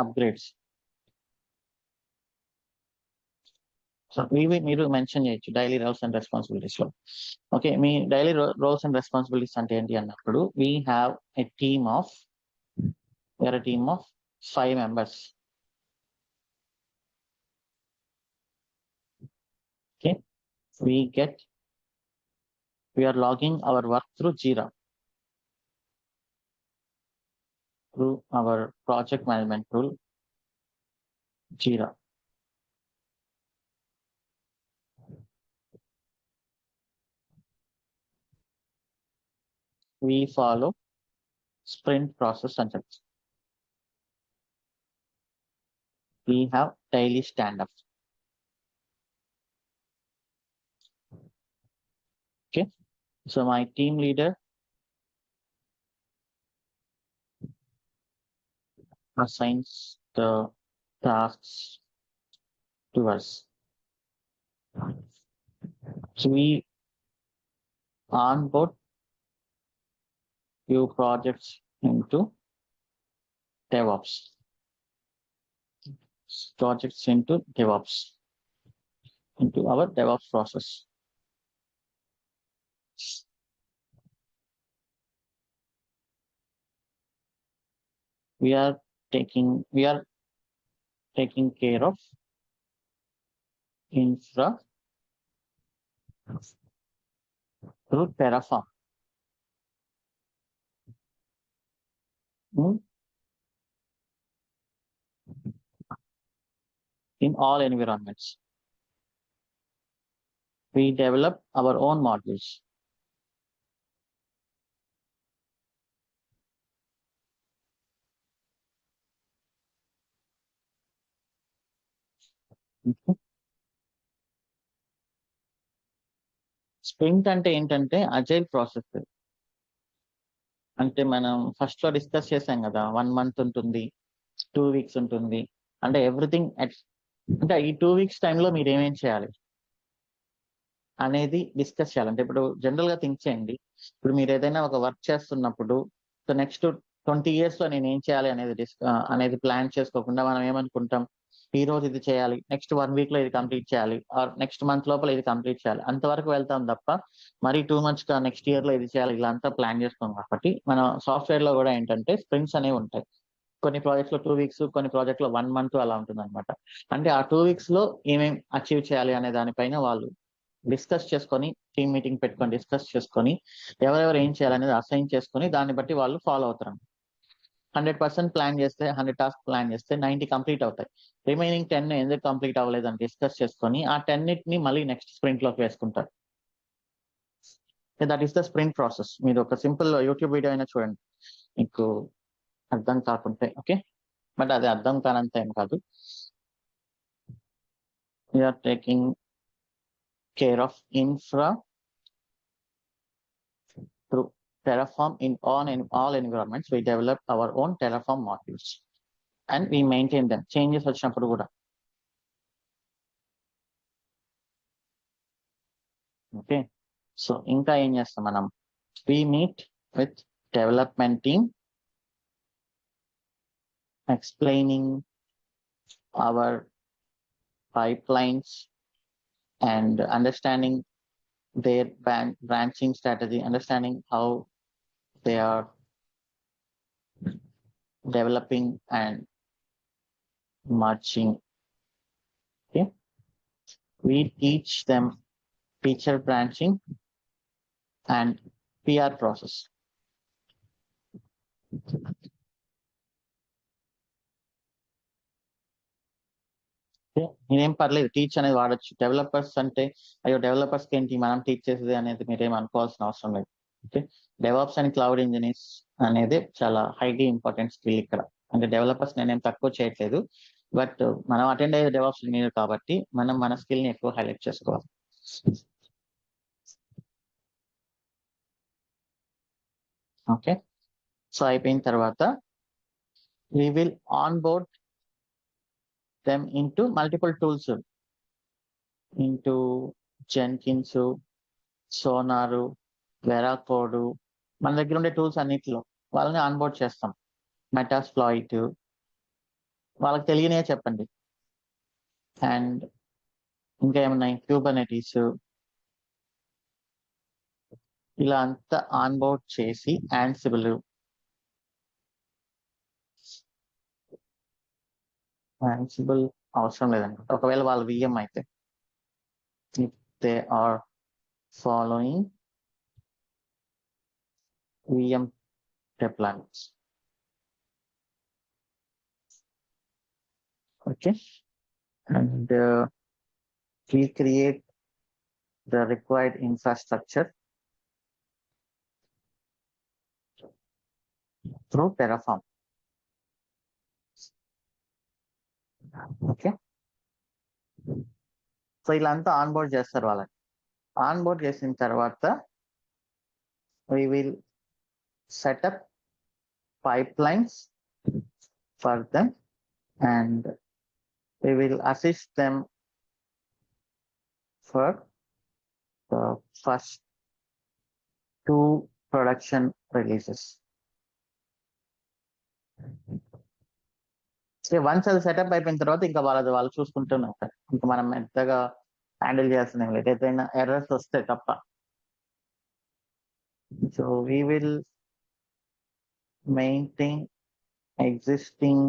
upgrades. So ఇవి మీరు మెన్షన్ చేయొచ్చు డైలీ రోల్స్ అండ్ రెస్పాన్సిబిలిటీస్ లో. Okay, మీ డైలీ రోల్స్ అండ్ రెస్పాన్సిబిలిటీస్ అంటే ఏంటి అన్నప్పుడు, we have a team of 5 members. Okay, we are logging our work through Jira, through our project management tool, Jira. We follow sprint process and such. We have daily stand-ups. Okay, so my team leader assigns the tasks to us. So we onboard few projects into DevOps. Into our DevOps process. We are taking care of infra through Terraform. In all environments. We develop our own modules. Sprint అంటే ఏంటంటే agile process. అంటే మనం first లో discuss చేసాం కదా, 1 month ఉంటుంది, 2 weeks ఉంటుంది. అంటే ఎవ్రీథింగ్ అంటే ఈ 2 weeks టైంలో మీరు ఏమేం చేయాలి అనేది డిస్కస్ చేయాలి. అంటే ఇప్పుడు జనరల్ గా థింక్ చేయండి, ఇప్పుడు మీరు ఏదైనా ఒక వర్క్ చేస్తున్నప్పుడు, సో నెక్స్ట్ 20 years లో నేను ఏం చేయాలి అనేది ప్లాన్ చేసుకోకుండా మనం ఏమనుకుంటాం, ఈ రోజు ఇది చేయాలి, నెక్స్ట్ 1 week లో ఇది కంప్లీట్ చేయాలి, ఆర్ నెక్స్ట్ మంత్ లోపల ఇది కంప్లీట్ చేయాలి, అంతవరకు వెళ్తాం తప్ప మరి 2 months గా నెక్స్ట్ ఇయర్ లో ఇది చేయాలి ఇలా అంతా ప్లాన్ చేసుకోం. కాబట్టి మన సాఫ్ట్వేర్ లో కూడా ఏంటంటే స్ప్రింట్స్ అనేవి ఉంటాయి. కొన్ని ప్రాజెక్ట్స్ లో 2 weeks, కొన్ని ప్రాజెక్ట్ లో 1 month అలా ఉంటుంది అనమాట. అంటే ఆ 2 weeks లో ఏమేమి అచీవ్ చేయాలి అనే దానిపైన వాళ్ళు డిస్కస్ చేసుకొని, టీమ్ మీటింగ్ పెట్టుకొని డిస్కస్ చేసుకొని, ఎవరెవరు ఏం చేయాలనేది అసైన్ చేసుకొని దాన్ని బట్టి వాళ్ళు ఫాలో అవుతారు. 100% ప్లాన్ చేస్తే 100 టాస్క్ ప్లాన్ చేస్తే 90 కంప్లీట్ అవుతాయి. రిమైనింగ్ 10 ఎందుకు కంప్లీట్ అవ్వలేదు అని డిస్కస్ చేసుకొని ఆ 10ని మళ్ళీ నెక్స్ట్ స్ప్రింట్ లోకి వేసుకుంటారు. That is the sprint process. మీరు ఒక సింపుల్ యూట్యూబ్ వీడియో అయినా చూడండి మీకు అర్థం కాకుంటే. ఓకే, బట్ అది అర్థం కానంత ఏం కాదు. We're taking care of infra through Terraform in all environments. We develop our own Terraform modules and we maintain them. Changes వచ్చినప్పుడు కూడా. ఓకే, సో ఇంకా ఏం చేస్తాం మనం? We meet with development team, explaining our pipelines and understanding their branching strategy, understanding how they are developing and merging. Okay, we teach them feature branching and PR process. నేనేం పర్లేదు, teach అనేది వాడచ్చు. Developers అంటే అయ్యో developers ఏంటి మనం teach చేసేది అనేది మీరేం అనుకోవాల్సిన అవసరం లేదు. Okay, DevOps and cloud engineers అనేది చాలా హైలీ ఇంపార్టెంట్ స్కిల్ ఇక్కడ. అంటే డెవలపర్స్ నేనేం తక్కువ చేయట్లేదు, బట్ మనం అటెండ్ అయ్యే డెవాప్స్ ఇంజనీర్ కాబట్టి మనం మన స్కిల్ ని ఎక్కువ హైలైట్ చేసుకోవాలి. ఓకే, సో అయిపోయిన తర్వాత we will onboard them into multiple tools, into Jenkins, Sonar, Veracode. మన దగ్గర ఉండే టూల్స్ అన్నిటిలో వాళ్ళని ఆన్బోర్డ్ చేస్తాం. మెటాస్ప్లాయిట్, వాళ్ళకి తెలియనే చెప్పండి. అండ్ ఇంకా ఏమున్నాయి, క్యూబర్నెటీస్, ఇలా అంతా ఆన్బోర్డ్ చేసి యాన్సిబుల్ అవసరం లేదండి ఒకవేళ వాళ్ళు విఎం అయితే. If they are following VM deployments. Okay, and we create the required infrastructure through Terraform. Okay, so ఇలా అంతా ఆన్బోర్డ్ చేస్తారు వాళ్ళని. ఆన్బోర్డ్ చేసిన తర్వాత we will set up pipelines for them and we will assist them for the first 2 production releases. So once అది setup అయిపోయిన తర్వాత ఇంకా వాళ్ళు చూసుకుంటూనే ఉంటారు. ఇంకా మనం ఎంతగా హ్యాండిల్ చేస్తున్నాం లేదు, ఏదైనా ఎర్రర్స్ వస్తే తప్ప. So we will maintain existing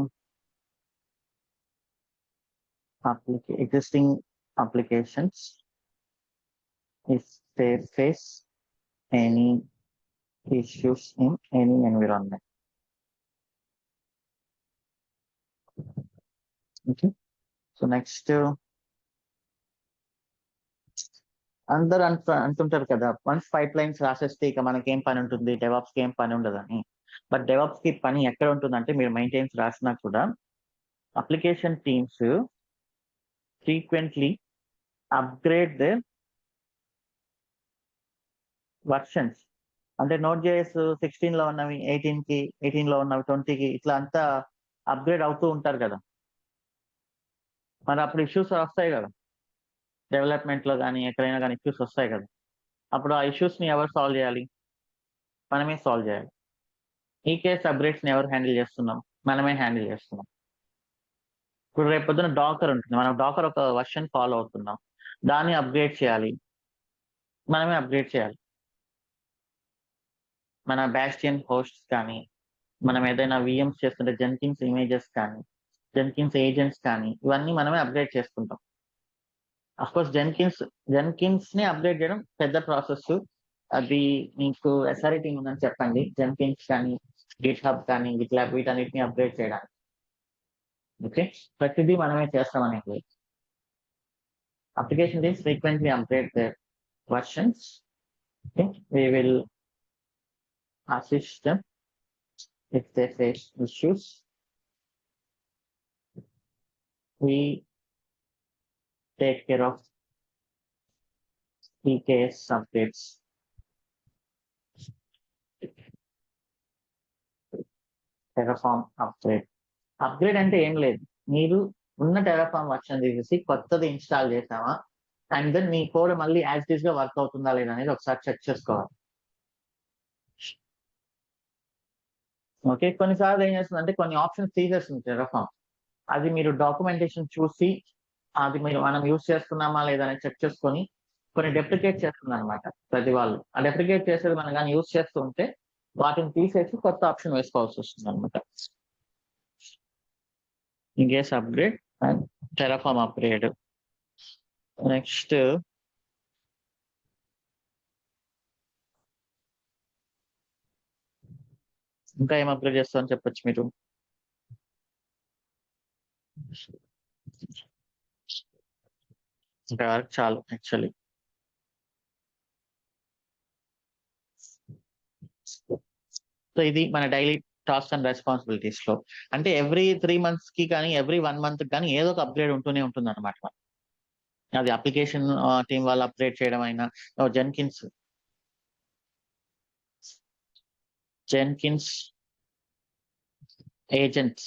applications if they face any issues in any environment. Okay, so next అందరు అంటుంటారు కదా, వన్స్ పైప్ లైన్స్ రాసేస్తే ఇక మనకేం పని ఉంటుంది, డెవాప్స్ కి ఏం పని ఉండదని. బట్ డెవాప్స్ కి పని ఎక్కడ ఉంటుందంటే, మీరు మెయింటైన్స్ రాసినా కూడా application teams frequently upgrade the versions. అంటే Node.js 16 లో ఉన్నవి 18 లో ఉన్నవి 20కి ఇట్లా అంతా అప్గ్రేడ్ అవుతూ ఉంటారు కదా. మరి అప్పుడు ఇష్యూస్ వస్తాయి కదా, డెవలప్మెంట్ లో కానీ ఎక్కడైనా కానీ ఇష్యూస్ వస్తాయి కదా. అప్పుడు ఆ ఇష్యూస్ ని ఎవరు సాల్వ్ చేయాలి? మనమే సాల్వ్ చేయాలి. ఈ కేస్ అప్గ్రేడ్స్ ని ఎవరు హ్యాండిల్ చేస్తున్నాం? మనమే హ్యాండిల్ చేస్తున్నాం. ఇప్పుడు రేపు పొద్దున డాకర్ ఉంటుంది, మనం డాకర్ ఒక వర్షన్ ఫాలో అవుతున్నాం, దాన్ని అప్గ్రేడ్ చేయాలి, మనమే అప్గ్రేడ్ చేయాలి. మన బ్యాస్టియన్ హోస్ట్స్ కానీ, మనం ఏదైనా VMs చేస్తుంటే జెన్కిన్స్ ఇమేజెస్ కానీ, జెన్కిన్స్ ఏజెంట్స్ కానీ, ఇవన్నీ మనమే అప్గ్రేడ్ చేసుకుంటాం. అఫ్ కోర్స్ జెన్కిన్స్ ని అప్డేట్ చేయడం పెద్ద ప్రాసెస్. అది మీకు ఎస్ఆర్ఐ టీమ్ ఉందని చెప్పండి, జెన్కిన్స్ కానీ గిట్ హబ్ కానీ గిట్లాబ్ వీటన్నిటిని అప్డేట్ చేయడానికి. ఓకే, ప్రతిదీ మనమే చేస్తామనేది. Application teams frequently update their versions. Okay, we will assist them if they face issues. We take care of PKS updates. Terraform upgrade అంటే ఏం లేదు, మీరు ఉన్న టెరాఫామ్ వర్షన్ తీసేసి కొత్తది ఇన్స్టాల్ చేసామా అండ్ దెన్ మీ కోడ్ మళ్ళీ యాజ్ ఇట్ ఈస్ గా వర్క్ అవుతుందా లేదా అనేది ఒకసారి చెక్ చేసుకోవాలి. ఓకే, కొన్నిసార్లు ఏం చేస్తుందంటే కొన్ని ఆప్షన్స్ తీసేస్తుంది టెరాఫామ్. అది మీరు డాక్యుమెంటేషన్ చూసి అది మనం యూస్ చేస్తున్నామా లేదా అని చెక్ చేసుకొని కొన్ని డెప్రికేట్ చేస్తుంది అనమాట ప్రతి వాళ్ళు. ఆ డెప్రికేట్ చేసేది మనం కానీ యూస్ చేస్తూ ఉంటే వాటిని తీసేసి కొత్త ఆప్షన్ వేసుకోవాల్సి వస్తుంది అనమాట. In case upgrade and Terraform upgrade. Next ఇంకా ఏం అప్గ్రేడ్ చేస్తామని చెప్పొచ్చు మీరు. ఇంకా వరకు చాలు యాక్చువల్లీ. సో ఇది మన డైలీ టాస్క్ అండ్ రెస్పాన్సిబిలిటీస్ లో, అంటే ఎవ్రీ 3 months కి కానీ ఎవ్రీ 1 month కానీ ఏదో ఒక అప్గ్రేడ్ ఉంటూనే ఉంటుంది అనమాట. అది అప్లికేషన్ టీం వాళ్ళు అప్గ్రేడ్ చేయడం అయినా, జెన్కిన్స్ ఏజెంట్స్.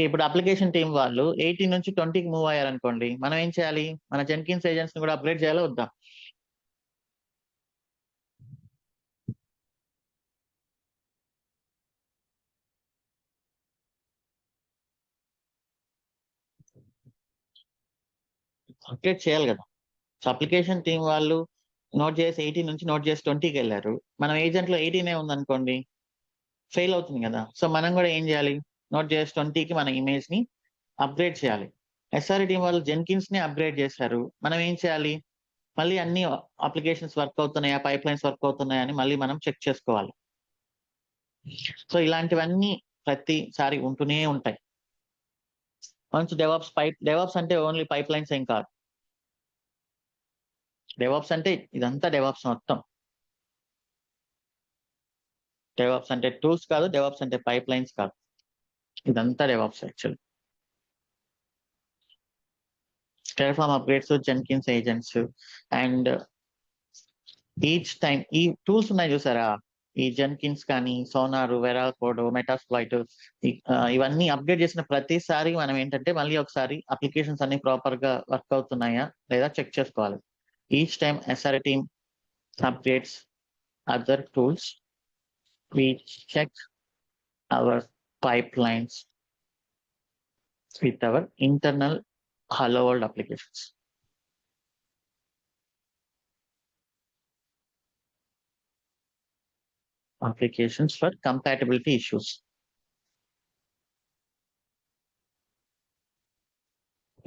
ఇప్పుడు అప్లికేషన్ టీం వాళ్ళు 18 నుంచి 20కి మూవ్ అయ్యారనుకోండి, మనం ఏం చేయాలి, మన జెన్కిన్స్ ఏజెంట్స్ ని కూడా అప్గ్రేడ్ చేయాలో వద్దా? అప్గ్రేడ్ చేయాలి కదా. సో అప్లికేషన్ టీం వాళ్ళు నోట్ చేసి 18 నుంచి నోట్ చేసి 20కి వెళ్ళారు, మనం ఏజెంట్ లో 18 ఉందనుకోండి ఫెయిల్ అవుతుంది కదా. సో మనం కూడా ఏం చేయాలి, నోట్ చేసి 20కి మన ఇమేజ్ ని అప్గ్రేడ్ చేయాలి. ఎస్ఆర్ఐ టీం వాళ్ళు జెన్కిన్స్ ని అప్గ్రేడ్ చేశారు, మనం ఏం చేయాలి, మళ్ళీ అన్ని అప్లికేషన్స్ వర్క్ అవుతున్నాయా, పైప్ లైన్స్ వర్క్ అవుతున్నాయా అని మళ్ళీ మనం చెక్ చేసుకోవాలి. సో ఇలాంటివన్నీ ప్రతిసారి ఉంటూనే ఉంటాయి. వన్స్ డెవాప్స్ అంటే ఓన్లీ పైప్ లైన్స్ ఏం కాదు. డెవాప్స్ అంటే ఇదంతా డెవాప్స్ మొత్తం. డెవాప్స్ అంటే టూల్స్ కాదు, డెవాప్స్ అంటే పైప్ లైన్స్ కాదు, ఇదంతా DevOps actually. Terraform upgrades, Jenkins agents and each time ఈ టూల్స్ ఉన్నాయి చూసారా, ఈ జెన్కిన్స్ కానీ సోనార్, వెరాకోడ్, మెటాస్ప్లాయిట్, ఇవన్నీ అప్గ్రేడ్ చేసిన ప్రతిసారి మనం ఏంటంటే మళ్ళీ ఒకసారి అప్లికేషన్స్ అన్ని ప్రాపర్ గా వర్క్ అవుతున్నాయా లేదా చెక్ చేసుకోవాలి. Each time SRE team upgrades other tools, we check our pipelines with our internal Hello World applications. Applications for compatibility issues.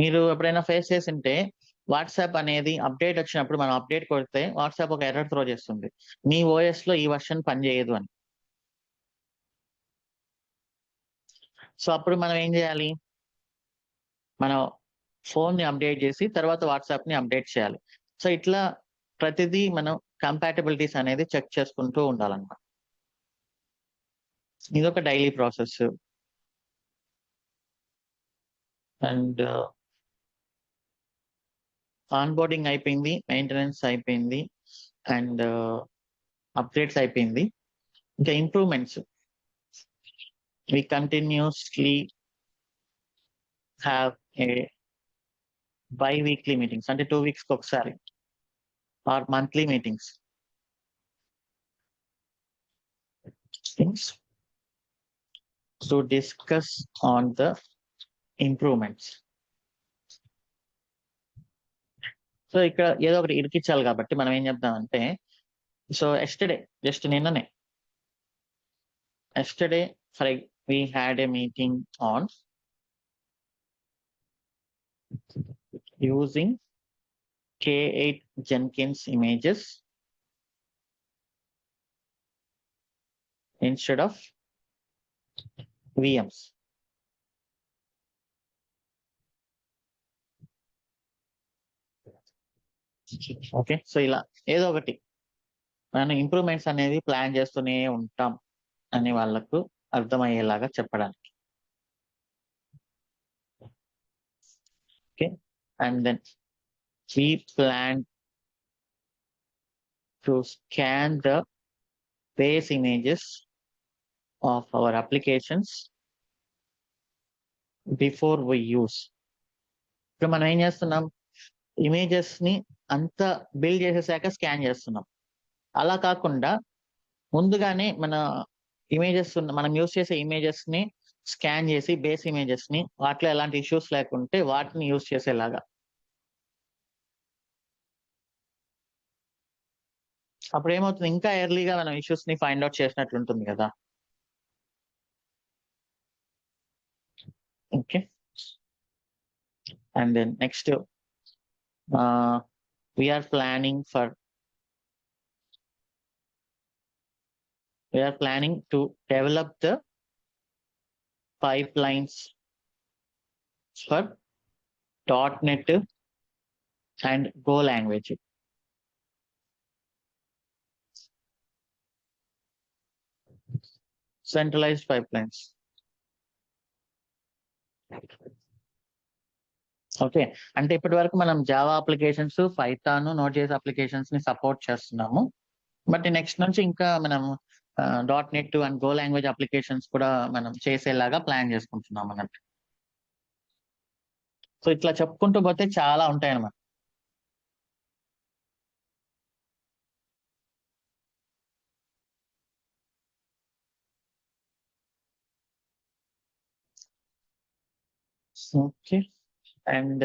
మీరు ఎప్పుడైనా ఫేస్ చేసింటే వాట్సాప్ అనేది అప్డేట్ వచ్చినప్పుడు మనం అప్డేట్ కొడితే వాట్సాప్ ఒక ఎర్రర్ త్రో చేస్తుంది, మీ ఓఎస్ లో ఈ వర్షన్ పనిచేయదు అని. సో అప్పుడు మనం ఏం చేయాలి, మనం ఫోన్ ని అప్డేట్ చేసి తర్వాత వాట్సాప్ ని అప్డేట్ చేయాలి. సో ఇట్లా ప్రతిదీ మనం కంపాటబిలిటీస్ అనేది చెక్ చేసుకుంటూ ఉండాలన్నమాట. ఇదొక డైలీ ప్రాసెస్. అండ్ ఆన్బోర్డింగ్ అయిపోయింది, మెయింటెనెన్స్ అయిపోయింది, అండ్ అప్డేట్స్ అయిపోయింది. ఇంకా improvements, we continuously have a bi-weekly meetings, అంటే 2 weeks కి ఒకసారి, or monthly meetings to discuss on the improvements. So ఇక్కడ ఏదో ఒకటి ఇరికించాలి కాబట్టి మనం ఏం చెప్తామంటే, సో నిన్ననే we had a meeting on using K8 Jenkins images instead of VMs. Okay, so ఇలా ఏదో ఒకటి మనం ఇంప్రూవ్మెంట్స్ అనేది ప్లాన్ చేస్తూనే ఉంటాం అని వాళ్ళకు అర్థమయ్యేలాగా చెప్పడానికి. Okay, and then we plan to scan the base images of our applications before we use. ఇప్పుడు మనం ఏం చేస్తున్నాం, ఇమేజెస్ ని అంతా బిల్డ్ చేసేసాక స్కాన్ చేస్తున్నాం. అలా కాకుండా ముందుగానే మన ఇమేజెస్ మనం యూస్ చేసే ఇమేజెస్ ని స్కాన్ చేసి బేస్ ఇమేజెస్ ని వాటిలో ఎలాంటి ఇష్యూస్ లేకుంటే వాటిని యూస్ చేసేలాగా. అప్పుడు ఏమవుతుంది, ఇంకా ఎర్లీగా మనం ఇష్యూస్ ని ఫైండ్ అవుట్ చేసినట్లు ఉంటుంది కదా. Okay, and then next we are planning to develop the pipelines for .NET and Go language. Centralized pipelines. Okay, అంటే ఇప్పటి వరకు మనం జావా అప్లికేషన్స్, పైథాన్, నోడ్.js అప్లికేషన్స్ ని సపోర్ట్ చేస్తున్నాము. బట్ నెక్స్ట్ నుంచి ఇంకా మనం .NET and go language applications కూడా మనం చేసేలాగా ప్లాన్ చేసుకుంటున్నాం అన్నట్టు. సో ఇట్లా చెప్పుకుంటూ పోతే చాలా ఉంటాయి అన్నమాట. ఓకే, అండ్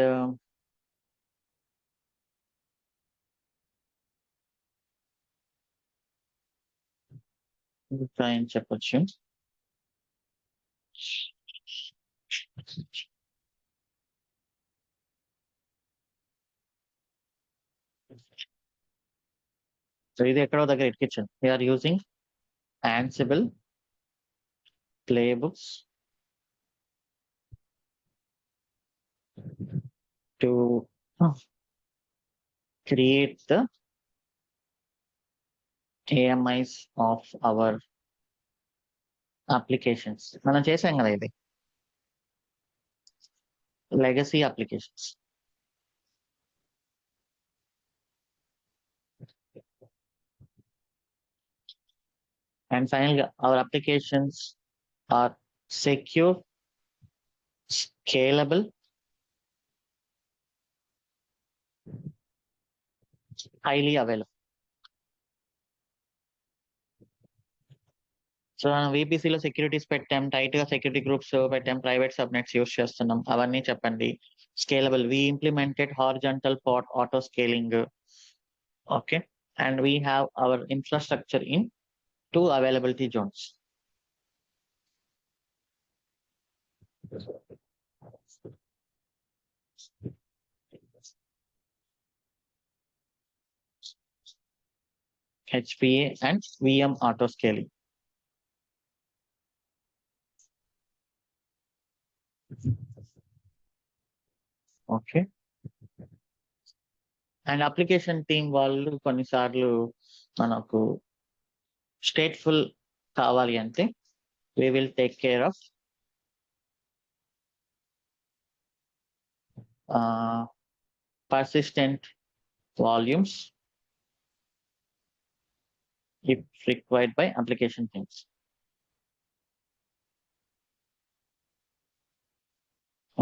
ఇంకా ఏం చెప్పొచ్చు. సో ఇది ఎక్కడో దగ్గర ఎక్కించాను. We're using Ansible playbooks to create the AMIs of our applications. మనం చేసాం కదా ఇది legacy applications. And finally, our applications are secure, scalable, highly available. So మనం VPCలో సెక్యూరిటీస్ పెట్టాం, టైట్ గా సెక్యూరిటీ గ్రూప్స్ పెట్టాం, ప్రైవేట్ సబ్నెట్స్ యూస్ చేస్తున్నాం, అవన్నీ చెప్పండి. Scalable, we implemented horizontal port auto scaling. Okay, and we have our infrastructure in 2 availability zones. HPA and VM auto scaling. Okay, and application team వాళ్ళు కొన్నిసార్లు మనకు stateful కావాలి అంటే we will take care of persistent volumes if required by application teams.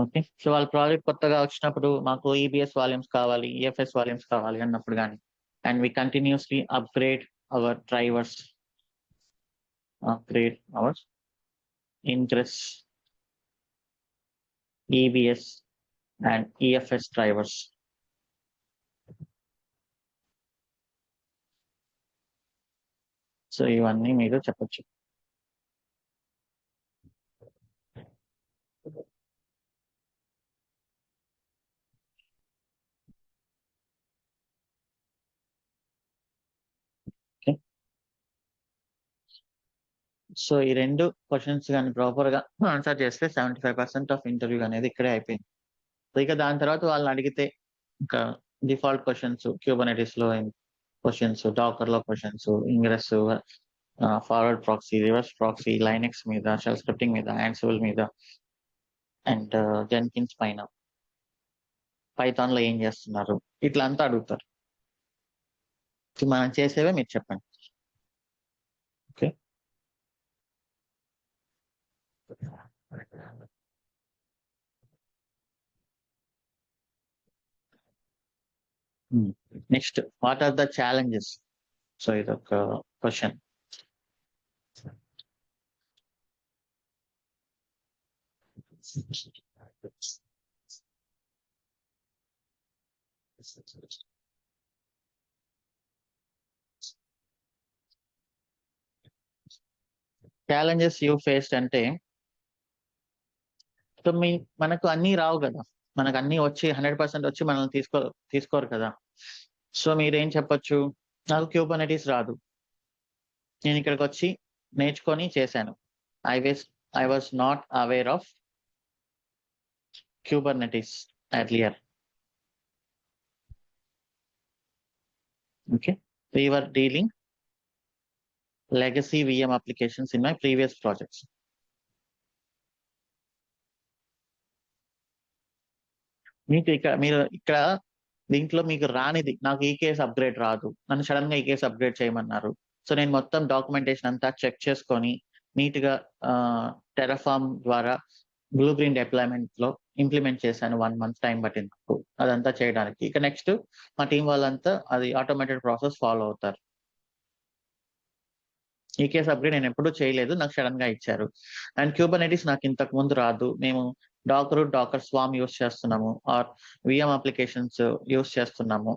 Okay, so వాళ్ళ project కొత్తగా వచ్చినప్పుడు మాకు EBS volumes కావాలి, EFS వాల్యూమ్స్ కావాలి అన్నప్పుడు కానీ, and we continuously upgrade our drivers, upgrade our ingress, EBS and EFS drivers. So ఇవన్నీ మీరు చెప్పొచ్చు. సో ఈ 2 క్వెషన్స్ గాని ప్రాపర్‌గా ఆన్సర్ చేస్తే 75% ఆఫ్ ఇంటర్వ్యూ అనేది ఇక్కడే అయిపోయింది. సో ఇక దాని తర్వాత వాళ్ళని అడిగితే ఇంకా డిఫాల్ట్ క్వెషన్స్ క్యూబర్నెటిస్‌లో క్వెషన్స్, డాకర్‌లో questions, ingress, forward proxy, reverse proxy, Linux మీద, షెల్ స్క్రిప్టింగ్ మీద, యాంసిబుల్ మీద అండ్ జెన్కిన్స్ పైన, పైథాన్‌లో ఏం చేస్తున్నారు? ఇట్లా అంతా అడుగుతారు. సో మనం చేసేవే మీరు చెప్పండి. Okay. Next what are the challenges? So ఇదొక క్వెషన్. ఛాలెంజెస్ యూ ఫేస్డ్ అంటే సో మనకు అన్నీ రావు కదా! మనకు అన్నీ వచ్చి 100% వచ్చి మనల్ని తీసుకోరు కదా! సో మీరేం చెప్పొచ్చు? నాకు క్యూబర్నెటిస్ రాదు. నేను ఇక్కడికొచ్చి నేర్చుకొని చేశాను. I was not aware of Kubernetes earlier. Okay. We were dealing legacy VM applications in my previous projects. మీరు ఇక్కడ దీంట్లో మీకు రానిది, నాకు ఈ కేస్ అప్గ్రేడ్ రాదు, నన్ను సడన్ గా ఈ కేసు అప్గ్రేడ్ చేయమన్నారు. సో నేను మొత్తం డాక్యుమెంటేషన్ అంతా చెక్ చేసుకొని నీట్ గా టెరాఫార్మ్ ద్వారా బ్లూ గ్రీన్ డిప్లాయ్మెంట్ లో ఇంప్లిమెంట్ చేశాను. 1 month టైం పట్టింది నాకు అదంతా చేయడానికి. ఇక నెక్స్ట్ మా టీం వాళ్ళంతా అది ఆటోమేటెడ్ ప్రాసెస్ ఫాలో అవుతారు. ఈ కేసు అప్గ్రేడ్ నేను ఎప్పుడూ చేయలేదు, నాకు సడన్ గా ఇచ్చారు. అండ్ క్యూబర్నెటిస్ నాకు ఇంతకు ముందు రాదు. మేము డాకర్ స్వామ్ యూస్ చేస్తున్నాము, ఆర్ విఎం అప్లికేషన్స్ యూస్ చేస్తున్నాము.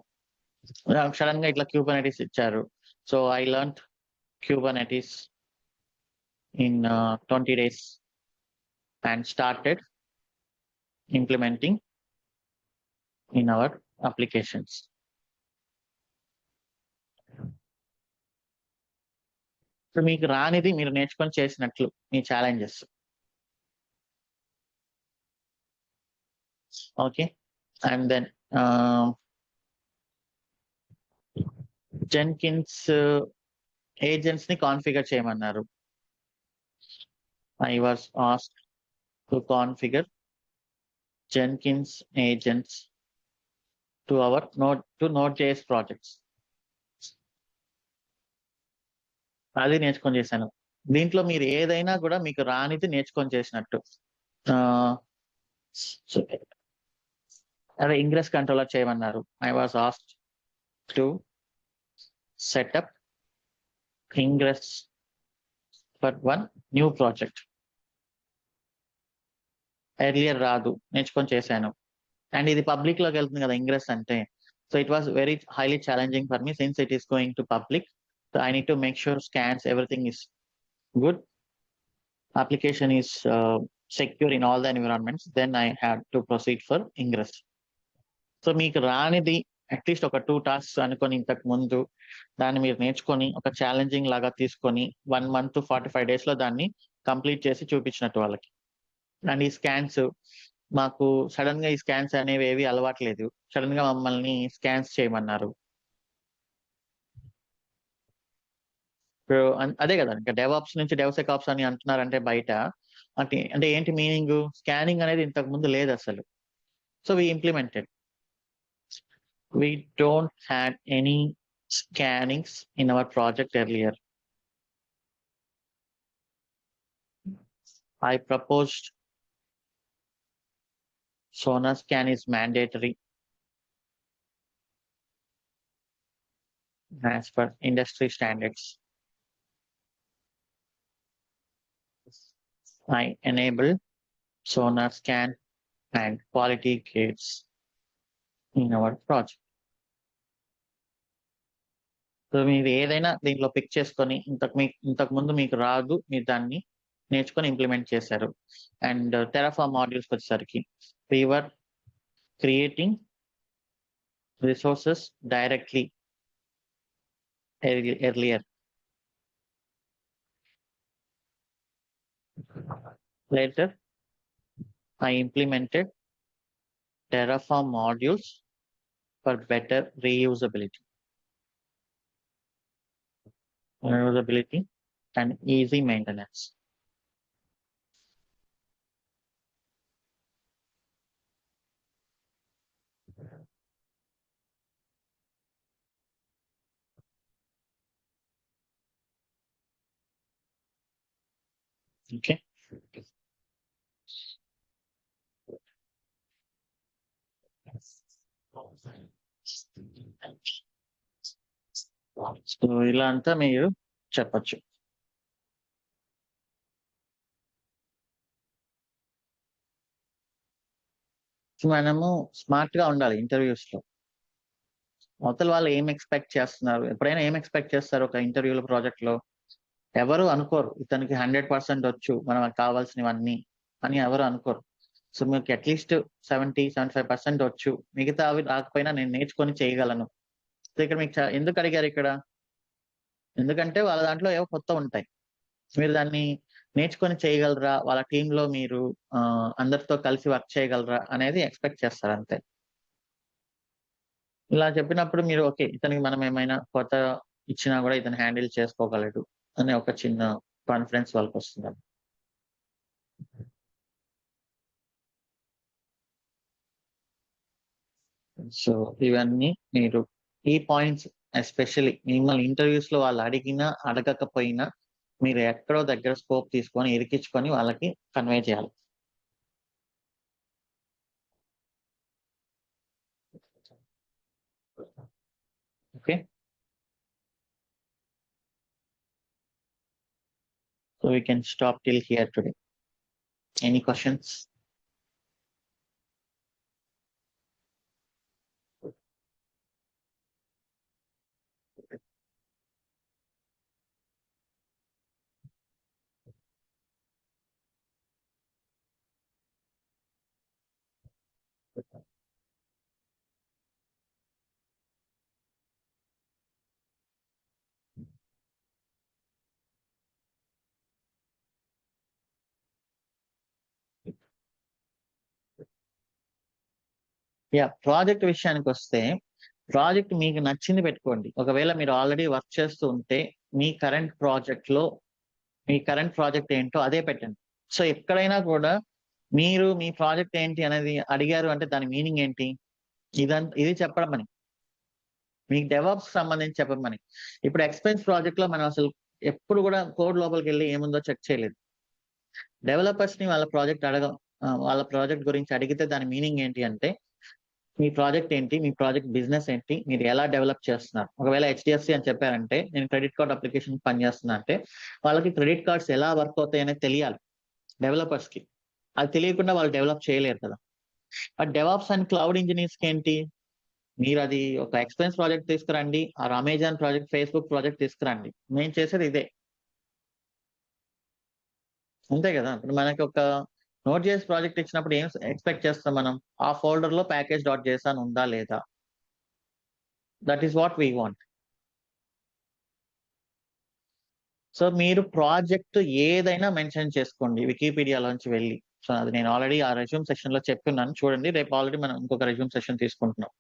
సడన్ గా ఇట్లా క్యూబర్నెటిస్ ఇచ్చారు. So I learned Kubernetes in 20 days and started implementing in our applications. So మీకు రానిది మీరు నేర్చుకొని చేసినట్లు మీ challenges. Okay. And then Jenkins agents ని కాన్ఫిగర్ చేయమన్నారు. I was asked to configure Jenkins agents to our Node.js projects. అది నేర్చుకొని చేశాను. దీంట్లో మీరు ఏదైనా కూడా మీకు రానిది నేర్చుకొని చేసినట్టు. అదే ఇంగ్రెస్ కంట్రోలర్ చేయమన్నారు. I was asked to set up Ingress for one new project. Earlier రాదు, నేర్చుకొని చేశాను. అండ్ ఇది పబ్లిక్ లోకి వెళ్తుంది కదా ఇంగ్రెస్ అంటే. So it was very highly challenging for me since it is going to public. So I need to make sure scans everything is good, application is secure in all the environments, then I had to proceed for Ingress. So మీకు రానిది at least ఒక 2 tasks అనుకొని ఇంతకు ముందు దాన్ని మీరు నేర్చుకొని ఒక challenging లాగా తీసుకొని 1 month 45 days లో దాన్ని కంప్లీట్ చేసి చూపించినట్టు వాళ్ళకి. అండ్ ఈ స్కాన్స్ మాకు సడన్ గా ఈ స్కాన్స్ అనేవి ఏవి అలవాట్లేదు, సడన్ గా మమ్మల్ని స్కాన్స్ చేయమన్నారు. అదే కదా ఇంకా డెవాప్స్ నుంచి డెవసెకాప్స్ అని అంటున్నారంటే బయట అంటే ఏంటి మీనింగ్? స్కానింగ్ అనేది ఇంతకు ముందు లేదు అసలు. So we implemented. We don't had any scannings in our project earlier. I proposed Sonar scan is mandatory as per industry standards. I enable Sonar scan and quality gates in our project. So మీరు ఏదైనా దీంట్లో pick చేసుకొని ఇంతకు ముందు మీకు రాదు, మీరు దాన్ని నేర్చుకొని ఇంప్లిమెంట్ చేశారు. అండ్ టెరాఫార్మ్ మాడ్యూల్స్కి వచ్చేసరికి we were creating resources directly earlier. Later, I implemented Terraform modules for better reusability and easy maintenance. Okay. So ఇలా అంతా మీరు చెప్పచ్చు. మనము స్మార్ట్ గా ఉండాలి ఇంటర్వ్యూస్ లో. అవతల వాళ్ళు ఏం ఎక్స్పెక్ట్ చేస్తున్నారు, ఎప్పుడైనా ఏం ఎక్స్పెక్ట్ చేస్తారు ఒక ఇంటర్వ్యూలో ప్రాజెక్ట్ లో? ఎవరు అనుకోరు ఇతనికి 100% వచ్చు మనకు కావాల్సినవన్నీ అని ఎవరు అనుకోరు. సో మీకు అట్లీస్ట్ 70-75% వచ్చు, మిగతా అవి రాకపోయినా నేను నేర్చుకొని చేయగలను. సో ఇక్కడ మీకు ఎందుకు అడిగారు ఇక్కడ? ఎందుకంటే వాళ్ళ దాంట్లో ఏవో కొత్త ఉంటాయి, మీరు దాన్ని నేర్చుకొని చేయగలరా, వాళ్ళ టీంలో మీరు అందరితో కలిసి వర్క్ చేయగలరా అనేది ఎక్స్పెక్ట్ చేస్తారు అంతే. ఇలా చెప్పినప్పుడు మీరు ఓకే ఇతనికి మనం ఏమైనా కొత్త ఇచ్చినా కూడా ఇతను హ్యాండిల్ చేసుకోగలడు అనే ఒక చిన్న కాన్ఫిడెన్స్ వాళ్ళకి వస్తుంది. సో ఇవన్నీ మీరు ఈ పాయింట్స్ ఎస్పెషల్లీ మిమ్మల్ని ఇంటర్వ్యూస్ లో వాళ్ళు అడిగినా అడగకపోయినా మీరు ఎక్కడో దగ్గర స్కోప్ తీసుకొని ఇరికించుకొని వాళ్ళకి కన్వే చేయాలి. Okay, so we can stop till here today. Any questions? Project విషయానికి వస్తే, ప్రాజెక్ట్ మీకు నచ్చింది పెట్టుకోండి. ఒకవేళ మీరు ఆల్రెడీ వర్క్ చేస్తూ ఉంటే మీ కరెంట్ ప్రాజెక్ట్ ఏంటో అదే పెట్టండి. సో ఎక్కడైనా కూడా మీరు మీ ప్రాజెక్ట్ ఏంటి అనేది అడిగారు అంటే దాని మీనింగ్ ఏంటి, ఇది చెప్పడం అని, మీకు డెవాప్స్ సంబంధించి చెప్పమని. ఇప్పుడు ఎక్స్పెన్స్ ప్రాజెక్ట్ లో మనం అసలు ఎప్పుడు కూడా కోడ్ లోపలికి వెళ్ళి ఏముందో చెక్ చేయలేదు. డెవలపర్స్ ని వాళ్ళ ప్రాజెక్ట్ గురించి అడిగితే దాని మీనింగ్ ఏంటి అంటే, మీ ప్రాజెక్ట్ ఏంటి, మీ ప్రాజెక్ట్ బిజినెస్ ఏంటి, మీరు ఎలా డెవలప్ చేస్తున్నారు. ఒకవేళ HDFC అని చెప్పారంటే నేను క్రెడిట్ కార్డ్ అప్లికేషన్ పనిచేస్తున్నా అంటే వాళ్ళకి క్రెడిట్ కార్డ్స్ ఎలా వర్క్ అవుతాయి అనేది తెలియాలి డెవలపర్స్ కి. అది తెలియకుండా వాళ్ళు డెవలప్ చేయలేరు కదా. But DevOps and cloud engineers కి ఏంటి, మీరు అది ఒక ఎక్స్పెన్స్ ప్రాజెక్ట్ తీసుకురండి, ఆ అమెజాన్ ప్రాజెక్ట్, ఫేస్బుక్ ప్రాజెక్ట్ తీసుకురండి, మేము చేసేది ఇదే, అంతే కదా. ఇప్పుడు మనకి ఒక Node.js ప్రాజెక్ట్ ఇచ్చినప్పుడు ఏం ఎక్స్పెక్ట్ చేస్తాం మనం, ఆ ఫోల్డర్ లో package.js అని ఉందా లేదా, that is what we want. So మీరు ప్రాజెక్ట్ ఏదైనా మెన్షన్ చేసుకోండి వికీపీడియాలోంచి వెళ్ళి. సో అది నేను ఆల్రెడీ ఆ రెజ్యూమ్ సెషన్ లో చెప్తున్నాను, చూడండి. రేపు ఆల్రెడీ మనం ఇంకొక రెజ్యూమ్ సెషన్ తీసుకుంటున్నాం.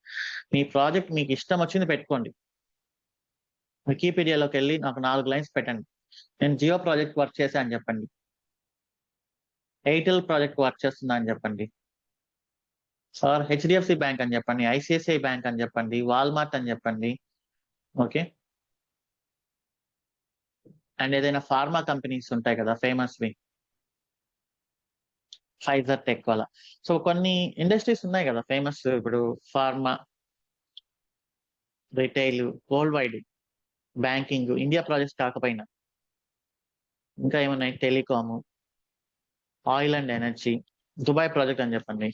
మీ ప్రాజెక్ట్ మీకు ఇష్టం వచ్చింది పెట్టుకోండి. వికీపీడియాలోకి వెళ్ళి నాకు 4 లైన్స్ పెట్టండి, నేను జియో ప్రాజెక్ట్ వర్క్ చేశా అని చెప్పండి, ఎయిర్టెల్ ప్రాజెక్ట్ వర్క్ చేస్తున్నా అని చెప్పండి, సార్ HDFC బ్యాంక్ అని చెప్పండి, ICICI బ్యాంక్ అని చెప్పండి, వాల్మార్ట్ అని చెప్పండి. ఓకే, అండ్ ఏదైనా ఫార్మా కంపెనీస్ ఉంటాయి కదా ఫేమస్వి, ఫైజర్, టెక్ వాళ్ళ. సో కొన్ని ఇండస్ట్రీస్ ఉన్నాయి కదా ఫేమస్, ఇప్పుడు pharma, retail, world wide, banking, India projects కాకపోయినా ఇంకా ఏమున్నాయి, telecom, oil and energy, Dubai project అని చెప్పండి.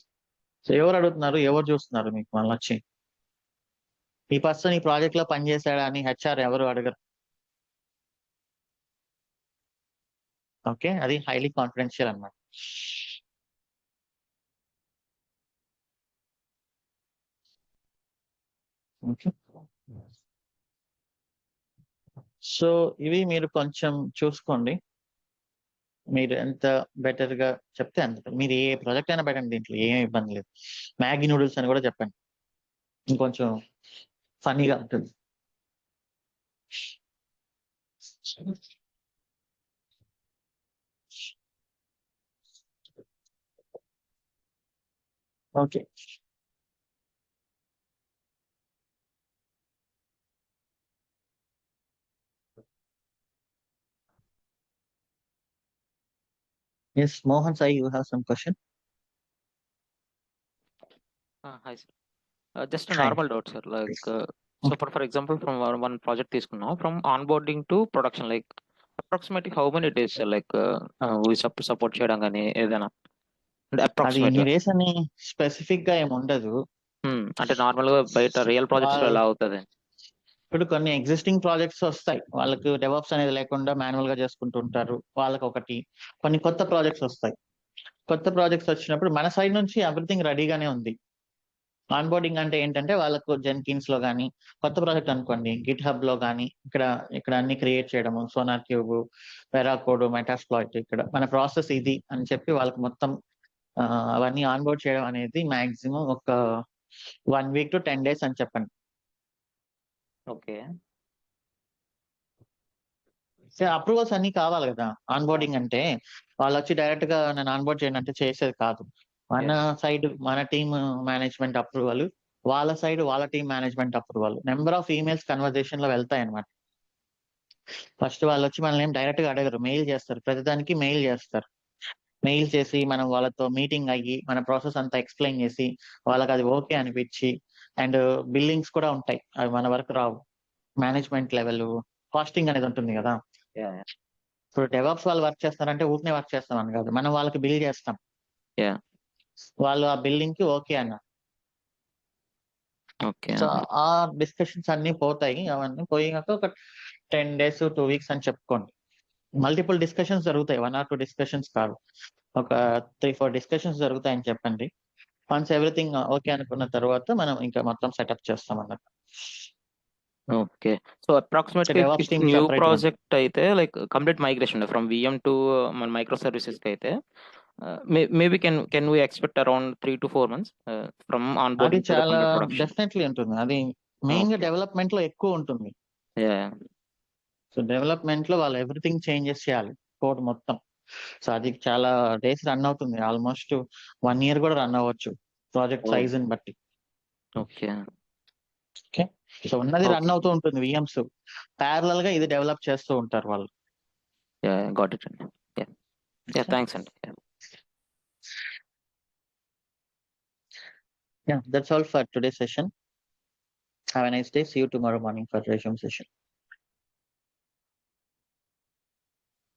సో ఎవరు అడుగుతున్నారు, ఎవరు చూస్తున్నారు మీకు మళ్ళీ వచ్చి, ఈ పర్సన్ ఈ ప్రాజెక్ట్ లో పనిచేశాడా అని HR ఎవరు అడగరు. ఓకే, అది హైలీ కాన్ఫిడెన్షియల్ అన్నమాట. ఓకే, సో ఇవి మీరు కొంచెం చూసుకోండి. మీరు ఎంత బెటర్ గా చెప్తే అంత. మీరు ఏ ప్రాజెక్ట్ అయినా పెట్టండి, దీంట్లో ఏం ఇబ్బంది లేదు. మ్యాగీ నూడిల్స్ అని కూడా చెప్పండి, ఇంకొంచెం ఫనీగా ఉంటుంది. Okay, yes Mohan Sai, you have some question? Hi, sir. Just a Hi. normal doubt, sir. So for example, from one project తీసుకున్నాం, from onboarding to production, like approximately how many days, sir? We support చేయడం కానీ ఏదైనా అంటే అది approximate ఎన్ని గా. Days అని specific గా ఏమి ఉండదు. అంటే నార్మల్ గా బయట రియల్ ప్రాజెక్ట్స్ లో ఎలా అవుతుంది? ఇప్పుడు కొన్ని ఎగ్జిస్టింగ్ ప్రాజెక్ట్స్ వస్తాయి, వాళ్ళకి డెవలప్స్ అనేది లేకుండా మాన్యువల్ గా చేసుకుంటూ ఉంటారు, వాళ్ళకి ఒకటి. కొన్ని కొత్త ప్రాజెక్ట్స్ వస్తాయి, కొత్త ప్రాజెక్ట్స్ వచ్చినప్పుడు మన సైడ్ నుంచి ఎవ్రీథింగ్ రెడీగానే ఉంది. ఆన్బోర్డింగ్ అంటే ఏంటంటే వాళ్ళకు జెన్కిన్స్ లో కానీ, కొత్త ప్రాజెక్ట్ అనుకోండి గిట్ హబ్ లో కానీ, ఇక్కడ అన్ని క్రియేట్ చేయడము, సోనార్ క్యూబ్, వెరాకోడ్, మెటాస్ప్లాయిట్, ఇక్కడ మన ప్రాసెస్ ఇది అని చెప్పి వాళ్ళకి మొత్తం అవన్నీ ఆన్బోర్డ్ చేయడం అనేది మాక్సిమం ఒక 1 week to 10 days అని చెప్పండి. ఓకే. అప్రూవల్స్ అన్ని కావాలి కదా. ఆన్బోర్డింగ్ అంటే వాళ్ళు వచ్చి డైరెక్ట్ గా నేను ఆన్బోర్డ్ చేయండి అంటే చేసేది కాదు. మన సైడ్ మన టీమ్ మేనేజ్మెంట్ అప్రూవల్, వాళ్ళ సైడ్ వాళ్ళ team management approval, number of emails conversation లో వెళ్తాయి అనమాట. ఫస్ట్ వాళ్ళు వచ్చి మనల్ని ఏం డైరెక్ట్ గా అడగరు, మెయిల్ చేస్తారు, ప్రతిదానికి మెయిల్ చేస్తారు. మెయిల్ చేసి మనం వాళ్ళతో మీటింగ్ అయ్యి మన ప్రాసెస్ అంతా ఎక్స్ప్లెయిన్ చేసి వాళ్ళకి అది ఓకే అనిపించి, అండ్ బిల్లింగ్స్ కూడా ఉంటాయి, అవి మన వరకు రావు. మేనేజ్మెంట్ లెవెల్ కాస్టింగ్ అనేది ఉంటుంది కదా. ఇప్పుడు డెవాప్స్ వాళ్ళు వర్క్ చేస్తారంటే ఊరినే వర్క్ చేస్తాం అని కాదు, మనం వాళ్ళకి బిల్ చేస్తాం. వాళ్ళు ఆ బిల్లింగ్ కి ఓకే అన్న. సో ఆ డిస్కషన్స్ అన్ని పోతాయి. అవన్నీ పోయాక ఒక 10 days 2 weeks అని చెప్పుకోండి. మల్టిపుల్ డిస్కషన్స్ జరుగుతాయి, 1 or 2 డిస్కషన్స్ కాదు, ఒక 3-4 డిస్కషన్స్ జరుగుతాయని చెప్పండి. వన్స్ ఎవ్రీథింగ్ ఓకే అనుకున్న తర్వాత మనం ఇంకా మొత్తం సెటప్ చేస్తాం అన్నట్టు. Okay. So approximately DevOps team new separate గా ప్రాజెక్ట్ అయితే like complete migration from VM to మన మైక్రో సర్వీసెస్ కి అయితే maybe can we expect around 3 to 4 months from on అది బోర్డింగ్ టు ద చాలా కంప్లీట్ ప్రొడక్షన్. డెఫినెట్లీ ఉంటుంది. అది main గా Okay. డెవలప్మెంట్ లో ఎక్కువ ఉంటుంది. సో డెవలప్మెంట్ లో వాళ్ళు ఎవ్రీథింగ్ చేంజెస్ చేయాలి, కోడ్ మొత్తం. సో అది చాలా డేస్ రన్ అవుతుంది, ఆల్మోస్ట్ 1 year కూడా రన్ అవ్వచ్చు, ప్రాజెక్ట్ Oh. సైజ్ ని బట్టి. ఓకే. ఓకే, సో ఉన్నది Okay. రన్ అవుతూ ఉంటుంది విఎమ్స్, ప్యారలల్ గా ఇది డెవలప్ చేస్తూ ఉంటారు వాళ్ళు. గాట్ ఇట్ అండి. థ్యాంక్స్ అండి. Yeah, that's all for today's session. Have a nice day. See you tomorrow morning for resume session.